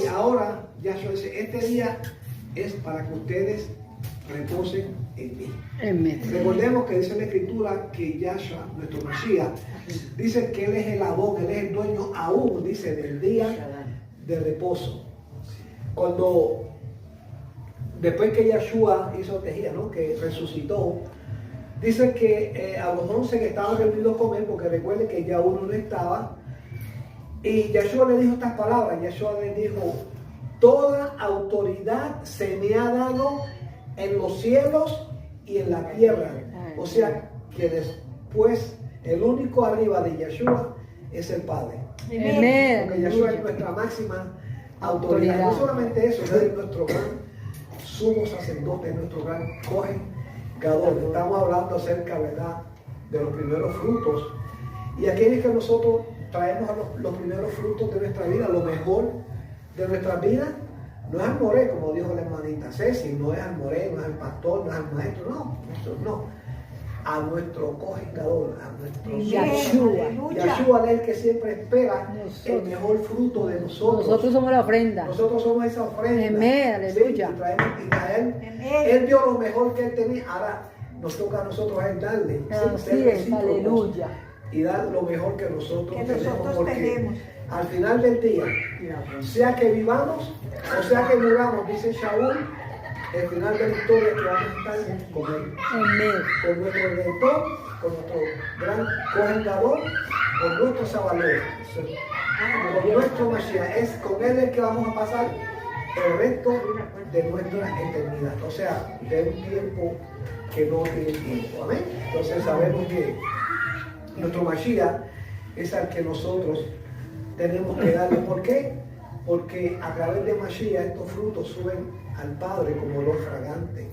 Y ahora Yahshua dice, este día es para que ustedes reposen en mí. Amén. Recordemos que dice la Escritura que Yahshua, nuestro Mashiach, dice que Él es el Adón, Él es el dueño aún, dice, del día de reposo. Cuando, después que Yahshua hizo tejía, ¿no? Que resucitó, dice que a los 11 que estaban reunidos con Él, porque recuerden que ya uno no estaba, y Yahshua le dijo estas palabras, Yahshua le dijo, toda autoridad se me ha dado en los cielos y en la tierra. O sea que después el único arriba de Yahshua es el Padre. Amén. Porque Yahshua es nuestra máxima autoridad. No solamente eso, es nuestro gran sumo sacerdote, nuestro gran Cohen Gadol. Estamos hablando acerca, ¿verdad?, de los primeros frutos. Y aquí es que nosotros traemos a los primeros frutos de nuestra vida, lo mejor de nuestra vida. No es al moré, como dijo la hermanita Ceci, no es al moré, no es al pastor, no es al maestro, no, eso no. A nuestro Cohen Gadol, a nuestro Yahshua. Yahshua es el que siempre espera el mejor fruto de nosotros. Nosotros somos la ofrenda. Nosotros somos esa ofrenda. Amén, aleluya. Sí, y traemos Israel. Él dio lo mejor que él tenía. Ahora nos toca a nosotros a él darle. Así es, aleluya. Y dar lo mejor que nosotros tenemos. Porque al final del día, sea que vivamos o sea que muramos, dice Shaul, el final de la historia que vamos a estar con él. Amén. Con nuestro Redentor, con nuestro gran Cohen Gadol, con nuestro Salvador, con nuestro Mashiach. Es con él el que vamos a pasar el resto de nuestra eternidad. O sea, de un tiempo que no tiene tiempo. Amén. Entonces sabemos que nuestro Mashiach es al que nosotros tenemos que darle. ¿Por qué? Porque a través de Mashiach estos frutos suben al Padre como olor fragante,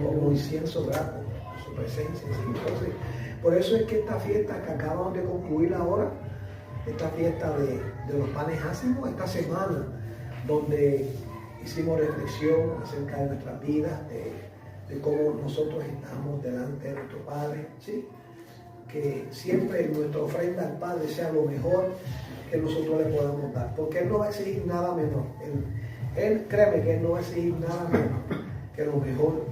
como incienso grato, su presencia. ¿Sí? Entonces, por eso es que esta fiesta que acabamos de concluir ahora, esta fiesta de los panes ácimos, esta semana donde hicimos reflexión acerca de nuestras vidas, de cómo nosotros estamos delante de nuestro Padre, ¿sí? Que siempre nuestra ofrenda al Padre sea lo mejor que nosotros le podamos dar, porque Él no va a exigir nada menor. Él créeme que Él no va a exigir nada menor que lo mejor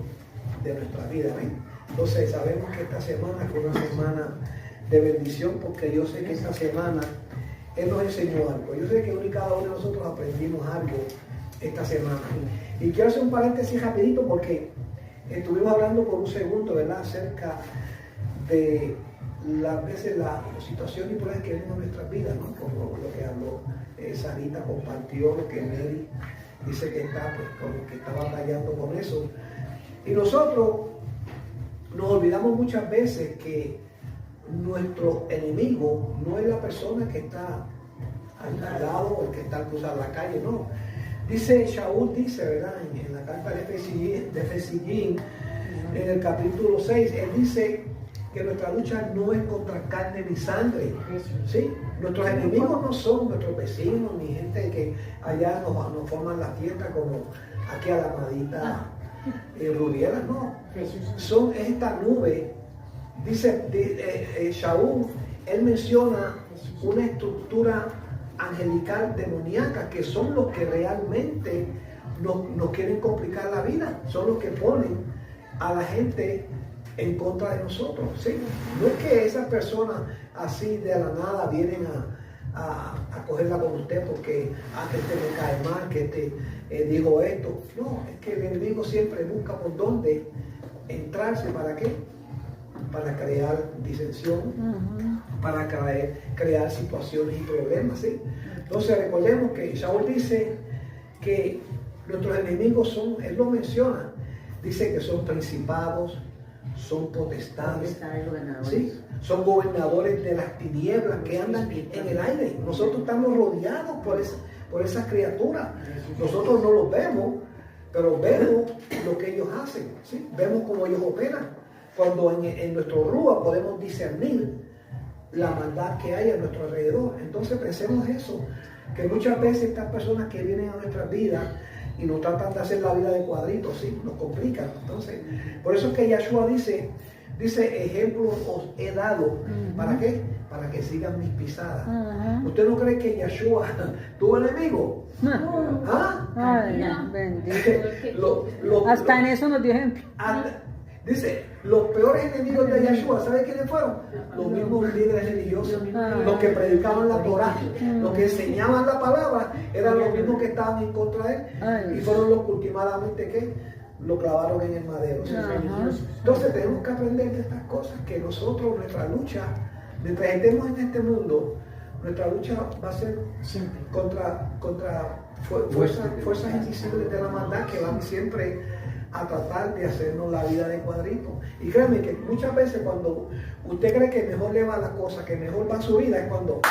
de nuestra vida. ¿Ven? Entonces sabemos que esta semana fue una semana de bendición, porque yo sé que esta semana Él nos enseñó algo. Yo sé que cada uno de nosotros aprendimos algo esta semana. Y quiero hacer un paréntesis rapidito, porque estuvimos hablando por un segundo, ¿verdad?, acerca de las veces las situaciones y problemas que vienen a nuestras vidas, ¿no? Como lo que habló Sarita, compartió lo que Mary dice que está, pues, como que está batallando con eso. Y nosotros nos olvidamos muchas veces que nuestro enemigo no es la persona que está al lado o el que está al cruzar la calle, no. Dice Shaul, dice, ¿verdad?, en la carta de Efesín, en el capítulo 6, él dice que nuestra lucha no es contra carne ni sangre, ¿sí? Nuestros enemigos no son nuestros vecinos ni gente que allá nos forman la fiesta como aquí a la amadita Rubiera, no. Son esta nube. Dice Shaul, él menciona una estructura angelical demoníaca, que son los que realmente nos quieren complicar la vida, son los que ponen a la gente en contra de nosotros, ¿sí? No es que esas personas así de la nada vienen a cogerla con usted porque que este me cae mal, que este dijo esto. No, es que el enemigo siempre busca por dónde entrarse. ¿Para qué? Para crear disensión, para crear situaciones y problemas, ¿sí? Entonces recordemos que Shaul dice que nuestros enemigos son, él lo menciona, dice que son principados, son potestades, ¿sí? Son gobernadores de las tinieblas que andan en el aire. Nosotros estamos rodeados por esas criaturas. Nosotros no los vemos, pero vemos lo que ellos hacen, ¿sí? Vemos cómo ellos operan. Cuando en nuestro rúa podemos discernir la maldad que hay a nuestro alrededor. Entonces pensemos eso, que muchas veces estas personas que vienen a nuestras vidas y nos tratan de hacer la vida de cuadritos, ¿sí? Nos complican. Entonces, por eso es que Yahshua dice, ejemplo os he dado. ¿Para qué? para que sigan mis pisadas. Ajá. ¿Usted no cree que Yeshua tuvo enemigos? ¿Ah? Ay, bendito. Hasta Hasta en eso nos dio ejemplo. Dice, los peores enemigos de Yeshua, ¿sabe quiénes fueron? Los mismos líderes religiosos, los que predicaban la Torah, los que enseñaban la palabra, eran los mismos que estaban en contra de él, y fueron los que últimamente que lo clavaron en el madero. Entonces tenemos que aprender de estas cosas, que nosotros, nuestra lucha, mientras estemos en este mundo, nuestra lucha va a ser contra fuerzas invisibles de la maldad que van siempre a tratar de hacernos la vida de cuadrito. Y créeme que muchas veces cuando usted cree que mejor le va la cosa, que mejor va su vida, es cuando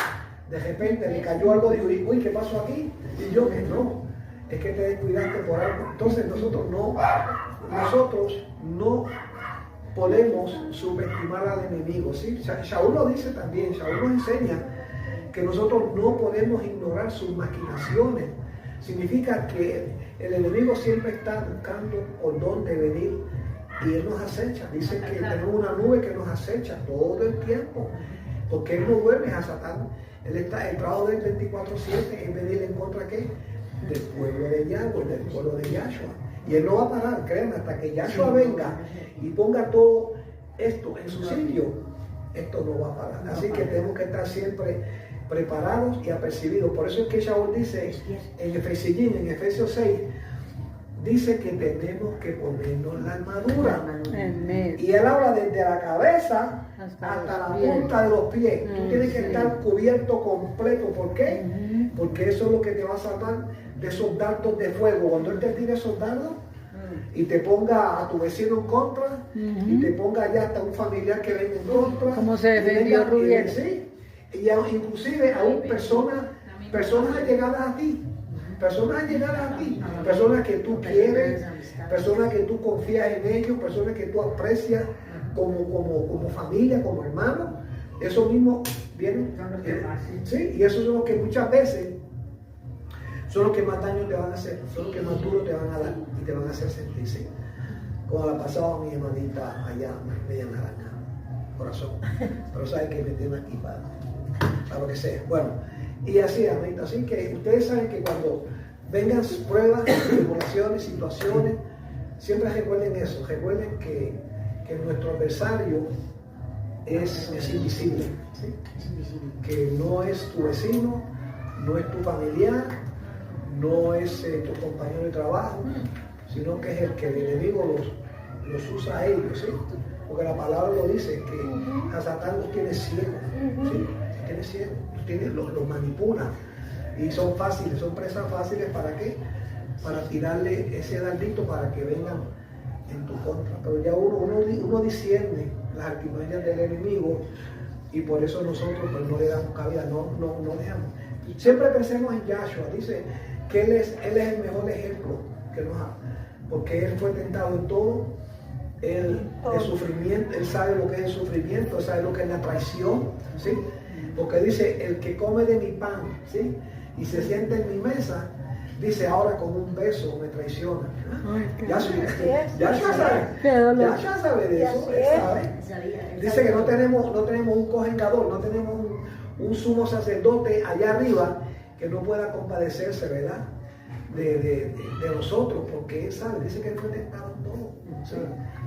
de repente le cayó algo de uy, ¿qué pasó aquí? Y yo que no, es que te descuidaste por algo. Entonces nosotros no podemos subestimar al enemigo, ¿sí? Shaul lo dice también, Shaul nos enseña que nosotros no podemos ignorar sus maquinaciones. Significa que el enemigo siempre está buscando por dónde venir y él nos acecha. Dice que tenemos una nube que nos acecha todo el tiempo, porque él no duerme a Satán. El trabajo del 24/7 es venir en contra ¿qué? Del pueblo de Yahweh, del pueblo de Yahshua. Y él no va a parar, créanme, hasta que Yahshua venga y ponga todo esto en su sitio, esto no va a parar. Así que tenemos que estar siempre preparados y apercibidos. Por eso es que Shaul dice en Efesios 6, dice que tenemos que ponernos la armadura. Y él habla desde la cabeza hasta la punta de los pies. Tú tienes que estar cubierto completo. ¿Por qué? Porque eso es lo que te va a salvar de esos dardos de fuego. Cuando él te tire esos dardos y te ponga a tu vecino en contra, y te ponga ya hasta un familiar que venga en contra. Como se defendió Rubiel. Sí, y inclusive aún personas allegadas a ti, personas que tú quieres, personas que tú confías en ellos, personas que tú aprecias como familia, como hermano. Eso mismo viene, sí, y eso es lo que muchas veces son los que más daño te van a hacer, son los que más duro te van a dar y te van a hacer sentirse. Como la pasaba mi hermanita allá, media naranja, corazón, pero sabe que me tiene aquí para lo que sea. Bueno, y así, hermanita, así que ustedes saben que cuando vengan pruebas, tribulaciones, situaciones, siempre recuerden eso, recuerden que nuestro adversario es invisible, ¿sí? Que no es tu vecino, no es tu familiar, no es tu compañero de trabajo, sino que es el que el enemigo los usa a ellos, ¿sí? Porque la palabra lo dice, que a Satán los tiene ciegos, ¿sí? Tiene ciegos, los manipula y son fáciles, son presas fáciles. ¿Para qué? Para tirarle ese dardito para que vengan en tu contra. Pero ya uno discierne las artimañas del enemigo y por eso nosotros pues, no le damos cabida, no dejamos. Siempre pensemos en Yahshua, dice que él es el mejor ejemplo que nos ha, porque él fue tentado en todo, el sufrimiento, él sabe lo que es el sufrimiento, él sabe lo que es la traición, ¿sí? Porque dice, el que come de mi pan, ¿sí? Y se sienta en mi mesa, dice, ahora con un beso me traiciona. Yahshua sabe de eso, él sabe. Dice que no tenemos un cojengador, no tenemos un sumo sacerdote allá arriba que no pueda compadecerse, ¿verdad? De nosotros, porque él sabe, dice que él fue tentado en todo, ¿sí?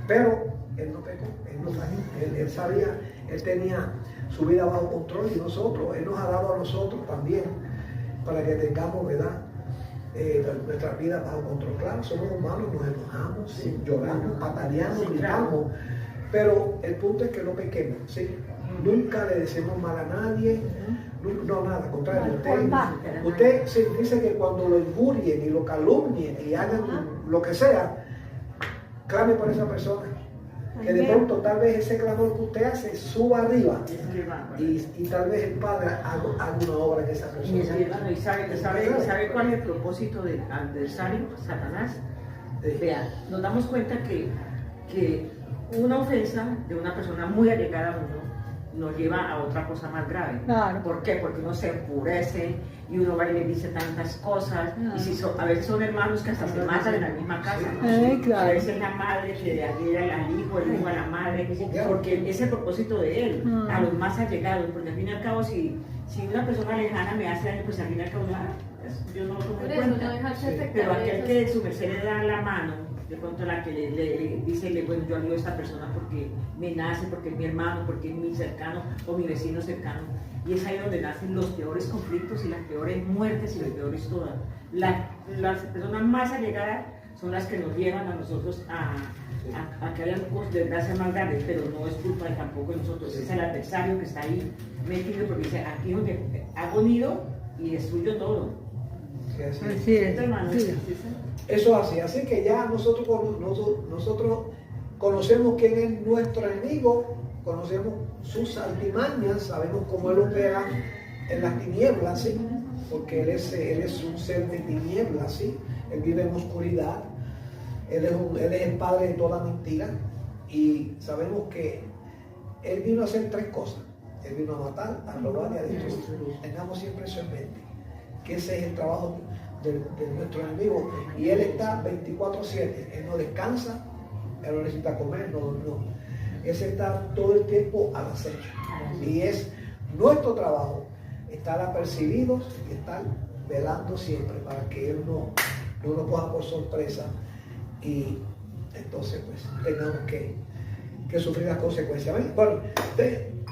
Pero él no pecó, él no falló, él sabía, él tenía su vida bajo control y nosotros, él nos ha dado a nosotros también para que tengamos, ¿verdad? Nuestras vidas bajo control. Claro, somos humanos, nos enojamos, ¿sí? Lloramos, pataleamos, gritamos, pero el punto es que no pequemos, ¿sí? Nunca le decimos mal a nadie, no, nada, al contrario. Usted sí, dice que cuando lo injurien y lo calumnien y hagan lo que sea, clame por esa persona. Que de pronto tal vez ese clamor que usted hace suba arriba y tal vez el Padre haga una obra en esa persona. ¿Y sabe cuál es el propósito del adversario, Satanás? Vea, nos damos cuenta que una ofensa de una persona muy allegada a uno nos lleva a otra cosa más grave. Claro. ¿Por qué? Porque uno se empurece y uno va y le dice tantas cosas. Ah. Y si a veces son hermanos que hasta se matan en la misma casa. Claro. A veces la madre que le adhiera al hijo, el hijo a la madre, porque es el propósito de él, Ah. a los más allegados. Porque al fin y al cabo, si una persona lejana me hace daño, pues al fin y al cabo yo no lo tomo Por en eso, no cuenta. dejarse afectar. Pero aquel que su merced le da la mano, de pronto la que le dice, bueno, yo ayudo a esta persona porque me nace, porque es mi hermano, porque es mi cercano o mi vecino cercano. Y es ahí donde nacen los peores conflictos y las peores muertes y las peores todas. Las personas más allegadas son las que nos llevan a nosotros a que hayan desgracias más grandes, pero no es culpa tampoco de nosotros, es el adversario que está ahí metido porque dice, aquí es donde hago nido y destruyo todo. Sí, así es. Así es. Hermano, Sí. ¿sí? Eso así, así que ya nosotros conocemos quién es nuestro enemigo, conocemos sus artimañas, sabemos cómo él opera en las tinieblas, ¿sí? Porque él es un ser de tinieblas, ¿sí? Él vive en oscuridad, él es el padre de toda mentira y sabemos que él vino a hacer tres cosas. Él vino a matar, a robar y a destruir. Tengamos siempre eso en mente, que ese es el trabajo de nuestro enemigo y él está 24/7, él no descansa, él no necesita comer, no. Él está todo el tiempo al acecho y es nuestro trabajo estar apercibidos y estar velando siempre para que él no nos coja por sorpresa y entonces pues tengamos que sufrir las consecuencias. ¿Ven? Bueno,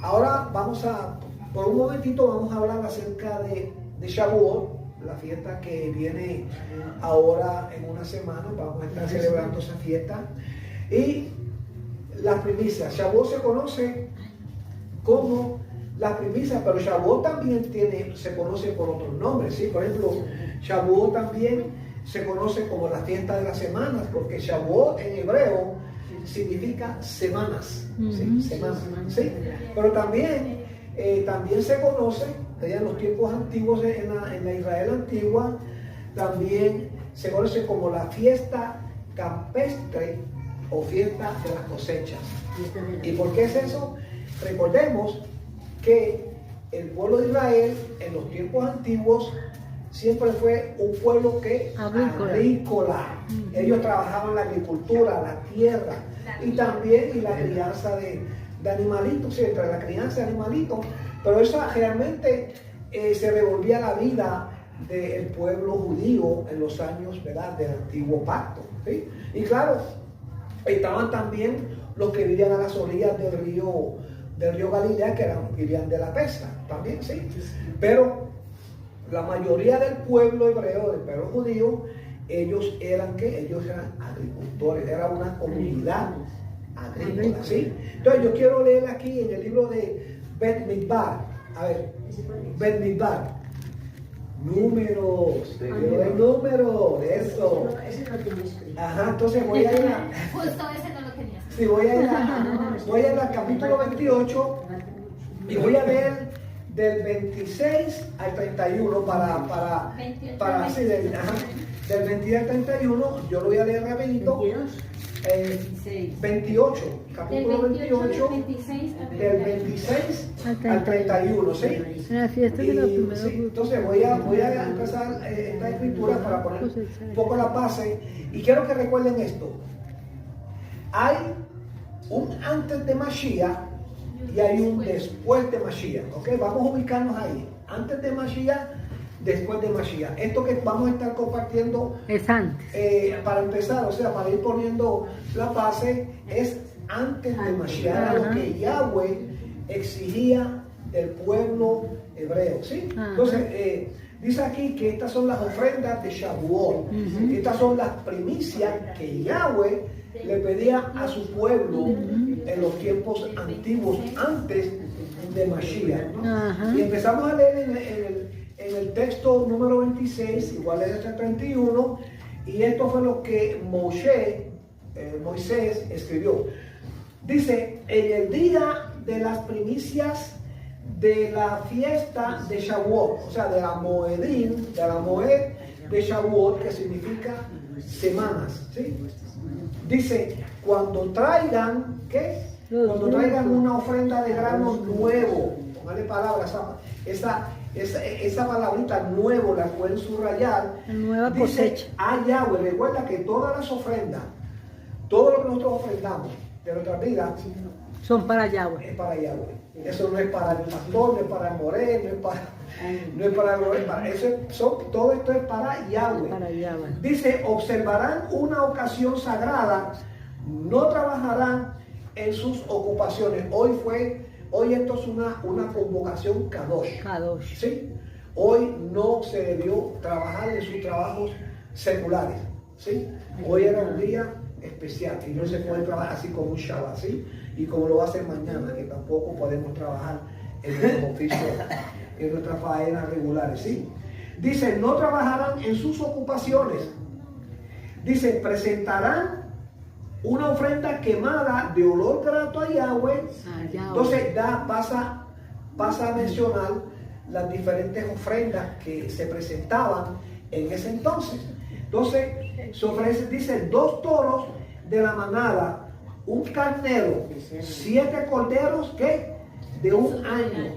ahora por un momentito vamos a hablar acerca de Shavuot, la fiesta que viene ahora en una semana. Vamos a estar celebrando esa fiesta y las primicias. Shavuot se conoce como las primicias, pero Shavuot también se conoce por otros nombres, ¿sí? Por ejemplo, Shavuot también se conoce como la fiesta de las semanas, porque Shavuot en hebreo significa semanas, ¿sí? Semanas, ¿sí? Pero también se conoce, en los tiempos antiguos, en la Israel antigua, también se conoce como la fiesta campestre o fiesta de las cosechas. ¿Y por qué es eso? Recordemos que el pueblo de Israel en los tiempos antiguos siempre fue un pueblo que agrícola. Ellos trabajaban la agricultura, la tierra y también la crianza de animalitos, ¿sí? Entre la crianza de animalitos, pero eso realmente se revolvía la vida del pueblo judío en los años, ¿verdad?, del antiguo pacto, ¿sí? Y claro, estaban también los que vivían a las orillas del río Galilea, que vivían de la pesca también, ¿sí? Pero la mayoría del pueblo hebreo, del pueblo judío, ellos eran agricultores, era una comunidad agrícola, ¿sí? Entonces yo quiero leer aquí en el libro de Bet Midbar, a ver, Bet Midbar, números, eso. Ajá, entonces voy a ir Justo ese no lo tenía. sí, voy a ir al capítulo 28 y voy a leer del 26 al 31 sí, del 26 al 31, yo lo voy a leer rapidito. 28, capítulo 28, del 26 al 31, ¿sí? La fiesta de los Y, primeros sí, entonces voy a empezar esta escritura para poner un poco la base y quiero que recuerden esto. Hay un antes de Mashiach y hay un después de Mashiach, ¿ok? Vamos a ubicarnos ahí, antes de Mashiach, después de Mashiach. Esto que vamos a estar compartiendo es antes. para empezar, o sea, para ir poniendo la base, es antes de Mashiach, era lo que Yahweh exigía del pueblo hebreo, ¿sí? Entonces, dice aquí que estas son las ofrendas de Shavuot, estas son las primicias que Yahweh le pedía a su pueblo en los tiempos antiguos, antes de Mashiach, ¿no? Y empezamos a leer en el texto número 26, igual es el 31, y esto fue lo que Moisés escribió. Dice, en el día de las primicias de la fiesta de Shavuot, o sea, de la Moed de Shavuot, que significa semanas, ¿sí? Dice, cuando traigan, ¿qué? Cuando traigan una ofrenda de grano nuevo, póngale palabras, esa palabrita nuevo la pueden subrayar. Nueva Dice cosecha. a Yahweh. Recuerda que todas las ofrendas, todo lo que nosotros ofrendamos de nuestra vida Son para Yahweh. es para Yahweh. Eso no es para el pastor, no es para el moreno, no es para todo esto es para Yahweh. Para Yahweh. Dice, observarán una ocasión sagrada, no trabajarán en sus ocupaciones. Hoy esto es una convocación Kadosh. Kadosh. ¿Sí? Hoy no se debió trabajar en sus trabajos seculares. ¿Sí? Hoy era un día especial y no se puede trabajar así como un Shabbat, ¿sí? Y como lo va a hacer mañana, que tampoco podemos trabajar en nuestros oficios, en nuestras faenas regulares, ¿sí? Dice, no trabajarán en sus ocupaciones. Dice, presentarán una ofrenda quemada de olor grato a Yahweh. Entonces pasa a mencionar las diferentes ofrendas que se presentaban en ese entonces. Entonces se ofrece, dice, 2 toros de la manada, un carnero, 7 corderos que de un año.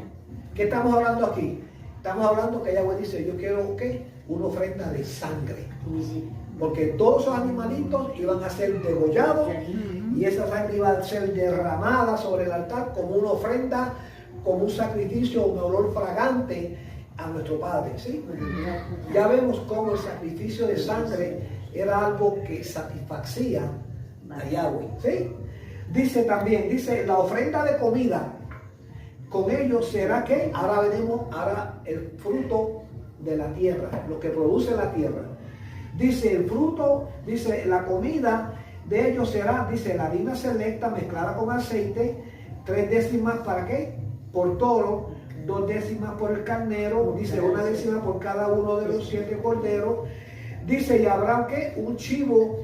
¿Qué estamos hablando aquí? Estamos hablando que Yahweh dice, yo quiero que una ofrenda de sangre. Porque todos esos animalitos iban a ser degollados y esa sangre iba a ser derramada sobre el altar como una ofrenda, como un sacrificio, un olor fragante a nuestro Padre, ¿sí? Ya vemos cómo el sacrificio de sangre era algo que satisfacía a Yahweh, ¿sí? Dice también, la ofrenda de comida, con ellos será que, ahora veremos, el fruto de la tierra, lo que produce la tierra. Dice el fruto, dice la comida de ellos será, dice la harina selecta mezclada con aceite, 3 décimas para qué, por toro, 2 décimas por el carnero, dice 1 décima por cada uno de los 7 corderos. Dice, y habrá que un chivo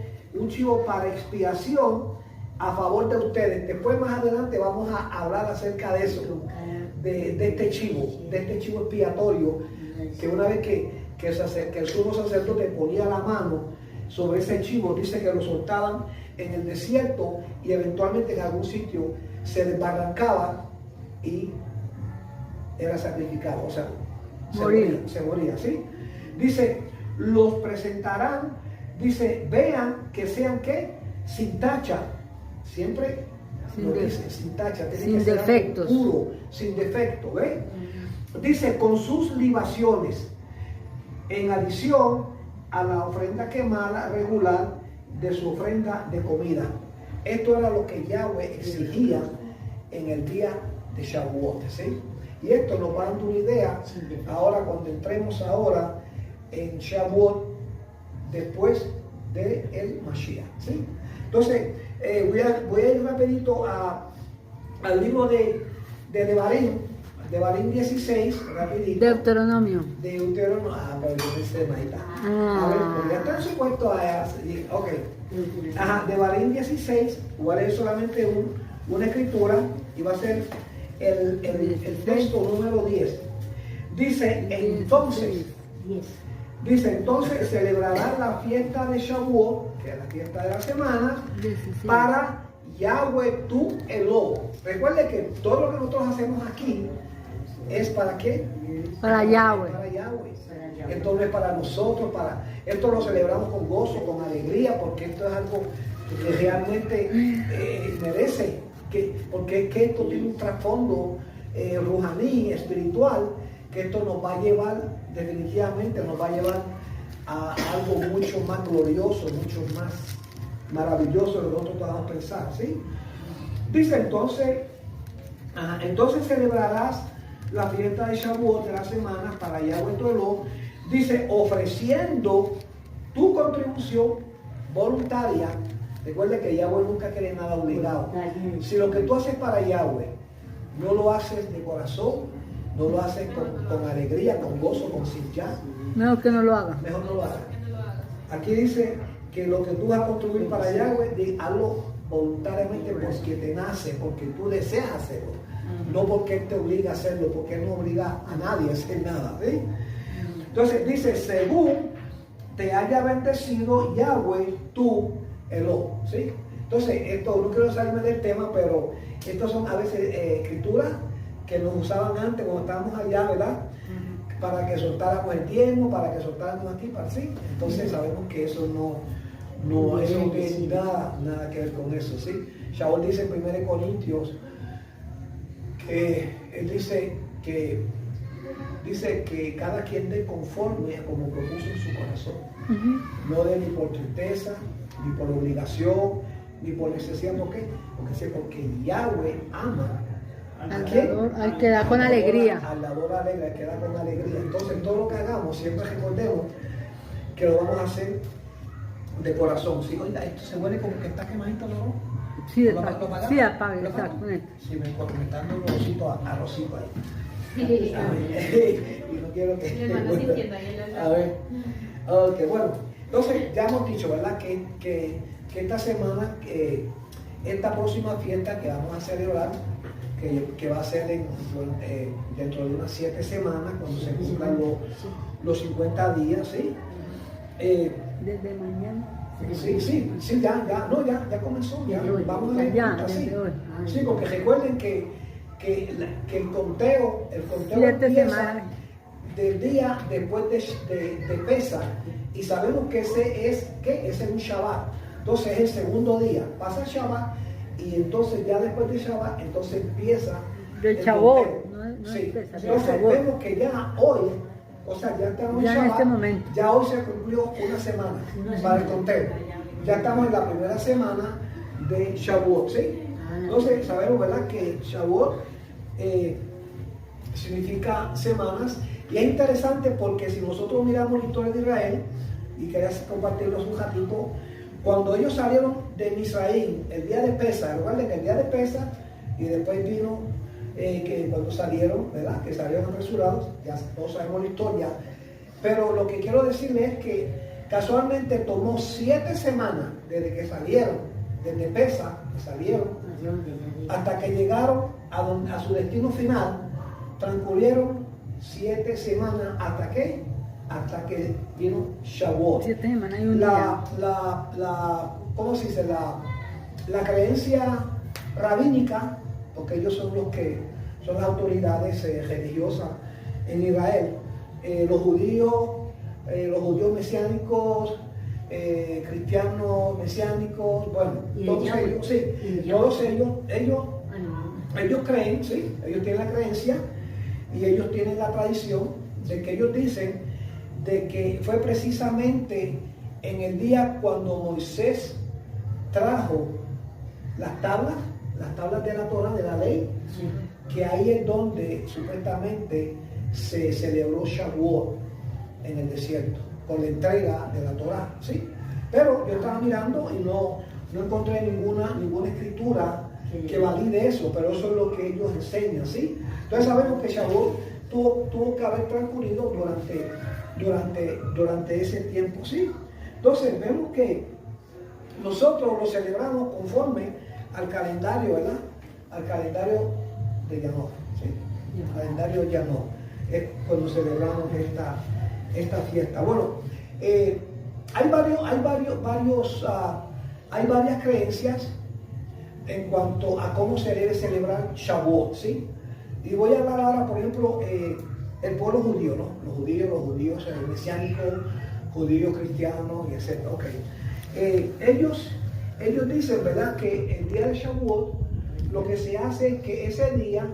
para expiación a favor de ustedes. Después más adelante vamos a hablar acerca de eso, de este chivo expiatorio, que una vez que el sumo sacerdote ponía la mano sobre ese chivo, dice que lo soltaban en el desierto y eventualmente en algún sitio se desbarrancaba y era sacrificado, o sea, se moría, ¿sí? Dice, los presentarán, dice, vean que sean ¿qué? Sin tacha, siempre lo dice, sin tacha, tiene sin que ser defectos, puro, sin defecto, ¿ve? Dice, con sus libaciones, en adición a la ofrenda quemada regular de su ofrenda de comida. Esto era lo que Yahweh exigía en el día de Shavuot, ¿sí? Y esto nos va dando una idea ahora cuando entremos ahora en Shavuot después del Mashiach, ¿sí? Entonces voy a ir rapidito al libro de Devarim 16, rapidito. Deuteronomio. Pero yo pensé, ahí está. A ver, pues ya está en su puesto ok. Ajá, Devarim 16, voy a leer solamente una escritura y va a ser el texto número 10. Dice, entonces celebrarán la fiesta de Shavuot, que es la fiesta de la semana, para Yahweh tu Elohim. Recuerde que todo lo que nosotros hacemos aquí es para qué? Para Yahweh. Para Yahweh. Esto no es para nosotros, esto lo celebramos con gozo, con alegría, porque esto es algo que realmente merece, porque es que esto tiene un trasfondo rujaní, espiritual, que esto nos va a llevar, definitivamente nos va a llevar a algo mucho más glorioso, mucho más maravilloso de lo que nosotros podamos pensar, ¿sí? Dice entonces celebrarás la fiesta de Shavuot de la semana para Yahweh tu Elohim, dice, ofreciendo tu contribución voluntaria. Recuerda que Yahweh nunca quiere nada obligado. Si lo que tú haces para Yahweh no lo haces de corazón, no lo haces con alegría, con gozo, con sinceridad, mejor que no lo haga. mejor no lo hagas. Aquí dice que lo que tú vas a construir para Yahweh, hazlo voluntariamente porque te nace, porque tú deseas hacerlo, no porque Él te obliga a hacerlo, porque Él no obliga a nadie a hacer nada, ¿sí? Entonces dice, según te haya bendecido Yahweh tu Elohim, ¿sí? Entonces, esto, no quiero salirme del tema, pero estos son a veces escrituras que nos usaban antes cuando estábamos allá, ¿verdad? Para que soltáramos el tiempo, para que soltáramos aquí, para sí. Entonces sabemos que eso no tiene nada que ver con eso, ¿sí? Shaul dice en 1 Corintios que él dice que cada quien dé conforme a como propuso en su corazón. No dé ni por tristeza, ni por obligación, ni por necesidad. ¿Por qué? Porque Yahweh ama Al que da con alegría. al dador alegre, al que da con alegría. Entonces, todo lo que hagamos, siempre recordemos que lo vamos a hacer de corazón. ¿Sí? Oiga, esto se huele como que está quemadito, ¿no? Sí, ¿Lo apagamos? sí, apague, ¿Lo exacto. apagamos? Sí, me está dando un olorcito a arrocito ahí. Sí. Y no quiero que... Mi hermano sintiendo ahí el olor. A ver, ok, bueno, entonces ya hemos dicho, ¿verdad? Que esta semana, esta próxima fiesta que vamos a celebrar, que va a ser dentro de unas 7 semanas, cuando se cumplan los 50 días, ¿sí? Desde mañana. Sí, ya comenzó, ya Desde hoy. vamos a ver, Ya, sí. desde hoy. Sí, porque recuerden que el conteo 7 empieza semanas. del día después de Pesa, y sabemos que ese es un Shabbat. Entonces es el segundo día, pasa Shabbat, y entonces ya después de Shabbat, entonces empieza Del el Shabbat, conteo. no Sí. es Pesa, del Entonces Shabbat. vemos que ya hoy, o sea, ya estamos Ya en en Shabbat, este momento. ya hoy se cumplió una semana para el conteo. Ya estamos en la primera semana de Shavuot, ¿sí? Entonces sabemos, ¿verdad?, que Shavuot significa semanas, y es interesante porque si nosotros miramos la historia de Israel, y quería compartirlos un ratito, cuando ellos salieron de Misraín el día de Pesa, recuerden el día de Pesa, y después vino que cuando salieron, ¿verdad?, que salieron apresurados, ya todos sabemos la historia, pero lo que quiero decirles es que casualmente tomó 7 semanas desde que salieron, desde Pesa, que salieron, hasta que llegaron a su destino final. Transcurrieron 7 semanas hasta que vino Shavuot. 7 semanas y un día. ¿Cómo se dice? La creencia rabínica, porque ellos son los que son las autoridades religiosas en Israel. Los judíos mesiánicos, cristianos mesiánicos, bueno, todos ellos creen, sí, ellos tienen la creencia y ellos tienen la tradición de que ellos dicen de que fue precisamente en el día cuando Moisés trajo las tablas de la Torah, de la ley, que ahí es donde supuestamente se celebró Shavuot en el desierto, con la entrega de la Torah, ¿sí? Pero yo estaba mirando y no encontré ninguna escritura que valide eso, pero eso es lo que ellos enseñan, ¿sí? Entonces sabemos que Shavuot tuvo que haber transcurrido durante ese tiempo, ¿sí? Entonces vemos que nosotros lo celebramos conforme al calendario, ¿verdad? Al calendario de Yanov, ¿sí? El calendario Yanov es cuando celebramos esta fiesta. Bueno, hay varias creencias en cuanto a cómo se debe celebrar Shavuot, ¿sí? Y voy a hablar ahora, por ejemplo, el pueblo judío, ¿no? Los judíos mesiánicos, judíos cristianos, y etc. Okay. Ellos dicen, ¿verdad?, que el día de Shavuot lo que se hace es que ese día,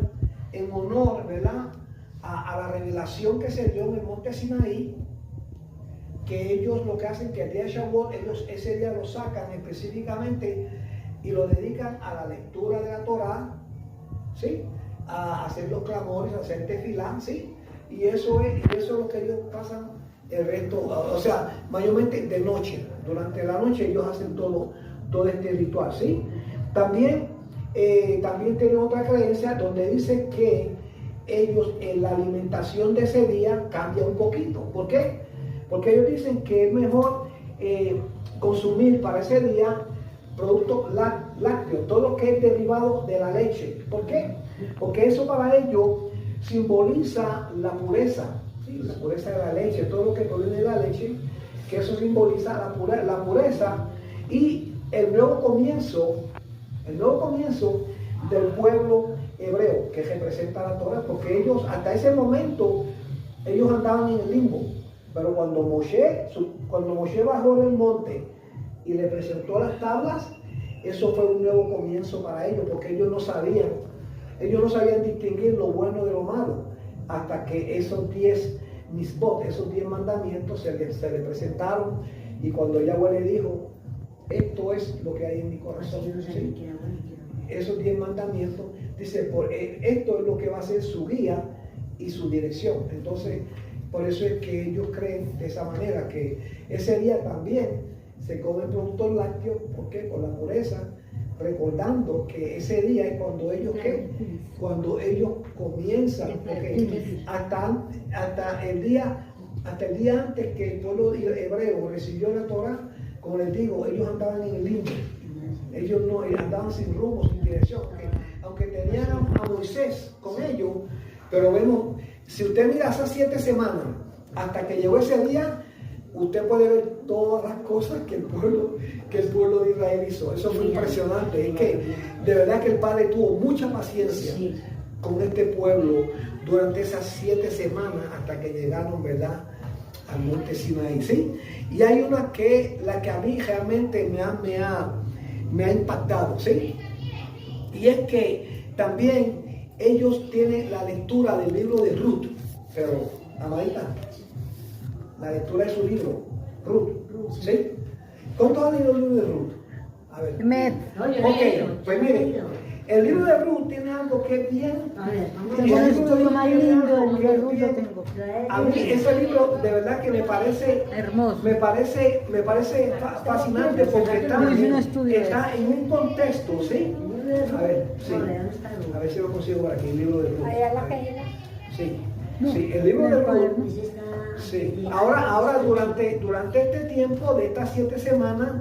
en honor, ¿verdad?, a la revelación que se dio en el monte Sinaí, que ellos lo que hacen que el día de Shavuot, ellos ese día lo sacan específicamente y lo dedican a la lectura de la Torah, ¿sí?, a hacer los clamores, a hacer tefilá, ¿sí? Y eso es lo que ellos pasan el resto, o sea, mayormente de noche. Durante la noche ellos hacen todo este ritual, ¿sí? También tienen otra creencia donde dice que ellos en la alimentación de ese día cambia un poquito. ¿Por qué? Porque ellos dicen que es mejor consumir para ese día productos lácteos, todo lo que es derivado de la leche. ¿Por qué? Porque eso para ellos simboliza la pureza, ¿sí? La pureza de la leche, todo lo que proviene de la leche, que eso simboliza la pureza, y el nuevo comienzo del pueblo hebreo que representa la Torah, porque ellos hasta ese momento ellos andaban en el limbo, pero cuando Moshe bajó del monte y le presentó las tablas, eso fue un nuevo comienzo para ellos, porque ellos no sabían distinguir lo bueno de lo malo, hasta que esos 10 misbot, esos 10 mandamientos se le presentaron, y cuando Yahweh le dijo, esto es lo que hay en mi corazón, ¿sí? Esos 10 mandamientos, dice, esto es lo que va a ser su guía y su dirección. Entonces, por eso es que ellos creen de esa manera, que ese día también se comen productos lácteos, ¿por qué? Por la pureza, recordando que ese día es cuando ellos, ¿qué? Cuando ellos comienzan, porque hasta el día antes que el pueblo hebreo recibió la Torah, como les digo, ellos andaban en el limbo. Ellos no andaban sin rumbo, sin dirección. Aunque tenían a Moisés con ellos, pero vemos, si usted mira esas 7 semanas, hasta que llegó ese día, usted puede ver todas las cosas que el pueblo de Israel hizo. Eso fue impresionante. Es que de verdad que el Padre tuvo mucha paciencia con este pueblo durante esas 7 semanas hasta que llegaron, ¿verdad?, al monte Sinaí, ¿sí? Y hay una la que a mí realmente me ha impactado, ¿sí? Y es que también ellos tienen la lectura del libro de Ruth, pero, amadita, la lectura de su libro, Ruth, ¿sí? ¿Cuántos han leído el libro de Ruth? A ver. Ok, pues miren, el libro de Ruth tiene algo que es bien. Tengo un estudio más lindo, el libro de Ruth lo tengo. A mí ese libro de verdad que me parece hermoso. Me parece fascinante porque está en un contexto, ¿sí? A ver, sí. A ver si lo consigo por aquí, el libro de Ruth. Sí, sí, el libro de Ruth. Sí. Ahora durante este tiempo de estas 7 semanas,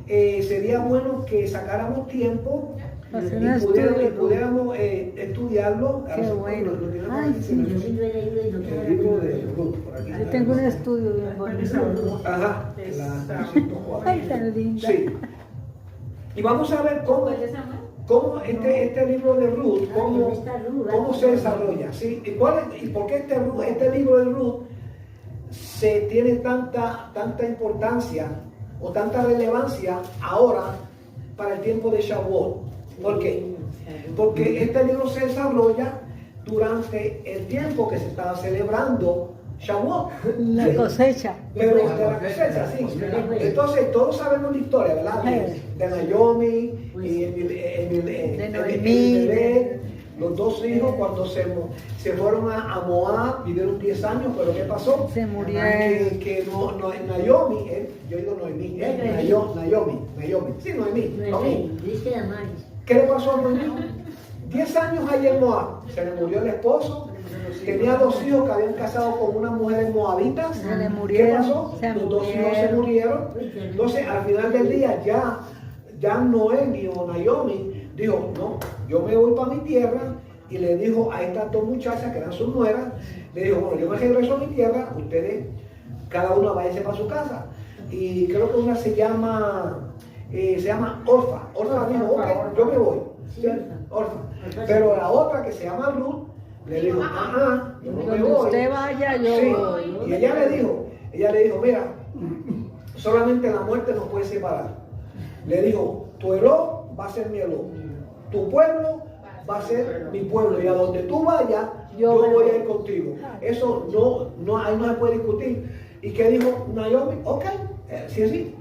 sería bueno que sacáramos tiempo y pudiéramos estudiarlo. Qué bueno. Ay, sí. El libro de Ruth, por aquí. Yo tengo un estudio bien bonito. Ajá, la 104. Ay, tan linda. Sí. Y vamos a ver cómo este libro de Ruth, cómo se desarrolla, ¿sí? ¿Y por qué este libro de Ruth se tiene tanta importancia o tanta relevancia ahora para el tiempo de Shavuot? ¿Por qué? Porque este libro se desarrolla durante el tiempo que se estaba celebrando Shavuot. La cosecha. Pero de la cosecha, sí. Entonces, todos sabemos la historia, ¿verdad? De Naomi y de Noemí, los 2 hijos cuando se fueron a Moab, vivieron 10 años, pero ¿qué pasó? Se murieron. Que Naomi, yo digo Noemí, Naomi. Sí, Noemí. ¿Qué le pasó a Noemí? 10 años ahí en Moab, se le murió el esposo. Tenía 2 hijos que habían casado con unas mujeres moabitas. Se le murieron. ¿Qué pasó? Los 2 hijos se murieron. Entonces, al final del día, ya Noemi o Naomi dijo, no, yo me voy para mi tierra. Y le dijo a estas 2 muchachas que eran sus nueras, le dijo, bueno, yo me regreso a mi tierra, ustedes, cada una váyase para su casa. Y creo que una se llama Orfa. Orfa dijo, ok, yo me voy. ¿Sí? Orfa. Pero la otra que se llama Ruth, le dijo, yo no me Donde voy. usted vaya, yo voy. Y ella le dijo, mira, solamente la muerte nos puede separar. Le dijo, tu Eló va a ser mi Eló, tu pueblo va a ser mi pueblo, y a donde tú vayas, yo voy a ir contigo. Eso ahí no se puede discutir. ¿Y qué dijo Naomi? Ok, sí.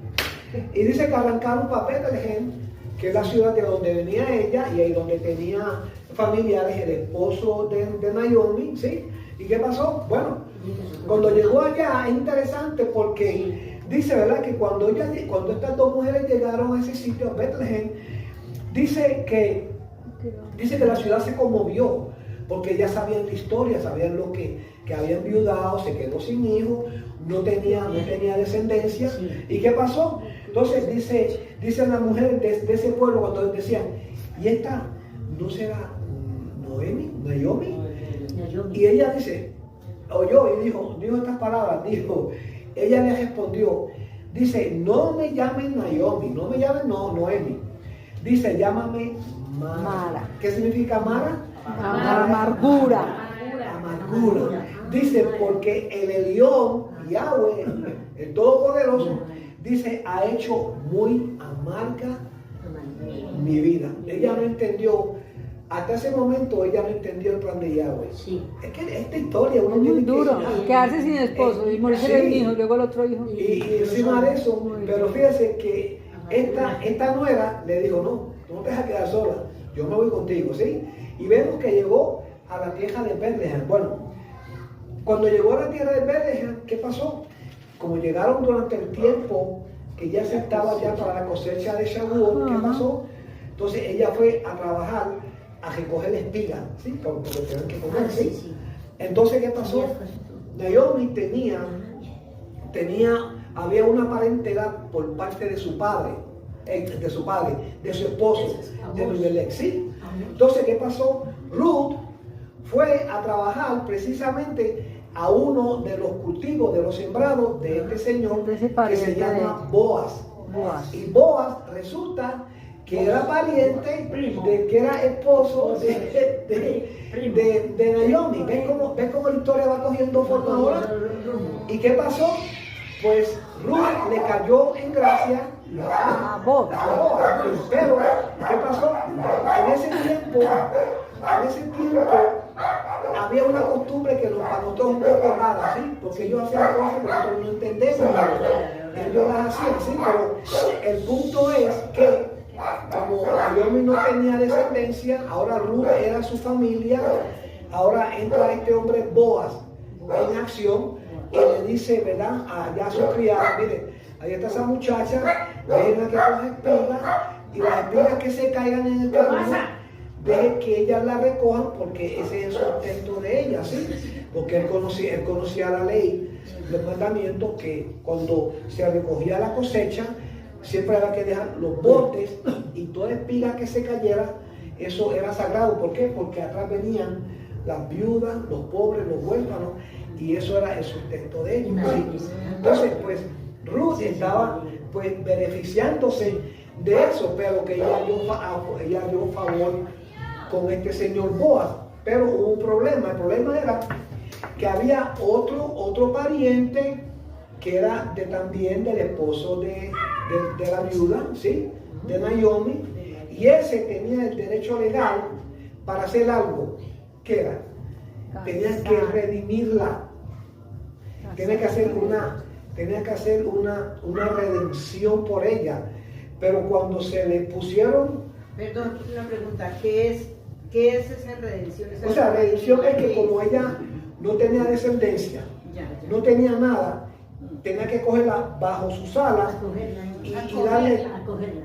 Y dice que arrancaron papel de Bethlehem, que es la ciudad de donde venía ella, y ahí donde tenía familiares, el esposo de Naomi, ¿sí? ¿Y qué pasó? Bueno, cuando llegó allá, es interesante porque dice, ¿verdad?, que cuando estas 2 mujeres llegaron a ese sitio, a Bethlehem, dice que la ciudad se conmovió, porque ya sabían la historia, sabían lo que habían viudado, se quedó sin hijos, no tenía descendencia. ¿Y qué pasó? Entonces dice la mujer de ese pueblo, cuando decían, ¿y esta no será Naomi? Y ella dice, oyó y dijo estas palabras, ella le respondió, Dice, no me llamen Naomi, no me llamen Noemi. Dice, llámame Mara. ¿Qué significa Mara? Amargura. Amargura. Dice, porque el Elión, Yahweh, el Todopoderoso, dice, ha hecho muy amarga mi vida. Ella no entendió, hasta ese momento ella no entendió el plan de Yahweh. Sí. Es que esta historia uno Es muy tiene duro. que... Quedarse sin esposo y morirse Sí. del hijo, luego el otro hijo. Y encima de eso, pero fíjese que esta nuera le dijo, no te vas a quedar sola, yo me voy contigo, ¿sí? Y vemos que llegó a la tierra de Bethlehem. Bueno, cuando llegó a la tierra de Bethlehem, ¿qué pasó? Como llegaron durante el tiempo que ya se estaba ya para la cosecha de Shavuot, ¿qué pasó? Entonces ella fue a trabajar, a recoger espigas, ¿sí? Porque tenían que comer, ¿sí? Entonces, ¿qué pasó? Naomi había una parentela por parte de su padre, de su esposo, de Elimelech, ¿sí? Entonces, ¿qué pasó? Ruth fue a trabajar precisamente a uno de los cultivos, de los sembrados de este señor que se llama Boaz. Y Boaz resulta que era pariente de que era esposo de Naomi. ¿Ves cómo la historia va cogiendo forma ahora? ¿Y qué pasó? Pues Ruth le cayó en gracia a Boaz. Pero, ¿qué pasó? En ese tiempo había una costumbre que para nosotros es un poco rara, ¿sí? Porque ellos hacían cosas que nosotros no entendemos. Ellos las hacían, ¿sí? Pero el punto es que como Naomi no tenía descendencia, ahora Ruth era su familia, ahora entra este hombre Boaz en acción y le dice, ¿verdad? Allá a su criada, mire, ahí está esa muchacha, ven a que coge espigas y las espigas que se caigan en el camino, deje que ellas la recojan porque ese es el sustento de ella, ¿sí? Porque él conocía la ley, los mandamientos, que cuando se recogía la cosecha, siempre había que dejar los botes y toda espiga que se cayera, eso era sagrado. ¿Por qué? Porque atrás venían las viudas, los pobres, los huérfanos, y eso era el sustento de ellos, ¿sí? Entonces, pues, Ruth estaba, pues, beneficiándose de eso, pero que ella dio favor con este señor Boaz. Pero hubo un problema. El problema era que había otro pariente que era también del esposo de la viuda, ¿sí? De Naomi, y ese tenía el derecho legal para hacer algo. ¿Qué era? Tenía que redimirla, tenía que hacer una redención por ella. Pero cuando se le pusieron... Perdón, una pregunta, ¿qué es esa redención? O sea, redención es que como ella no tenía descendencia, no tenía nada, tenía que cogerla bajo sus alas y darle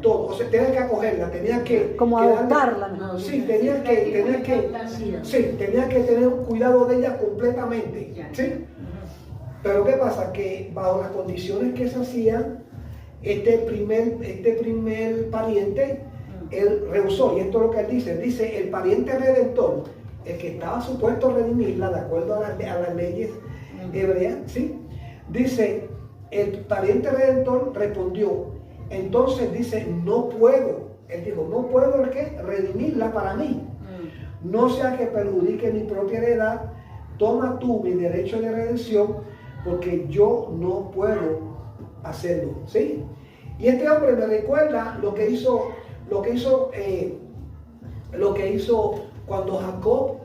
todo. O sea, tenía que acogerla, tenía que... Como adoptarla. Darle, sí, tenía que tener cuidado de ella completamente, ¿sí? Pero ¿qué pasa? Que bajo las condiciones que se hacían, este primer pariente, él rehusó, y esto es lo que él dice, el pariente redentor, el que estaba supuesto a redimirla de acuerdo a las leyes hebreas, ¿sí? Dice, el pariente redentor respondió, entonces dice, no puedo, él dijo, no puedo redimirla para mí, no sea que perjudique mi propia heredad, toma tú mi derecho de redención, porque yo no puedo hacerlo, ¿sí? Y este hombre me recuerda lo que hizo cuando Jacob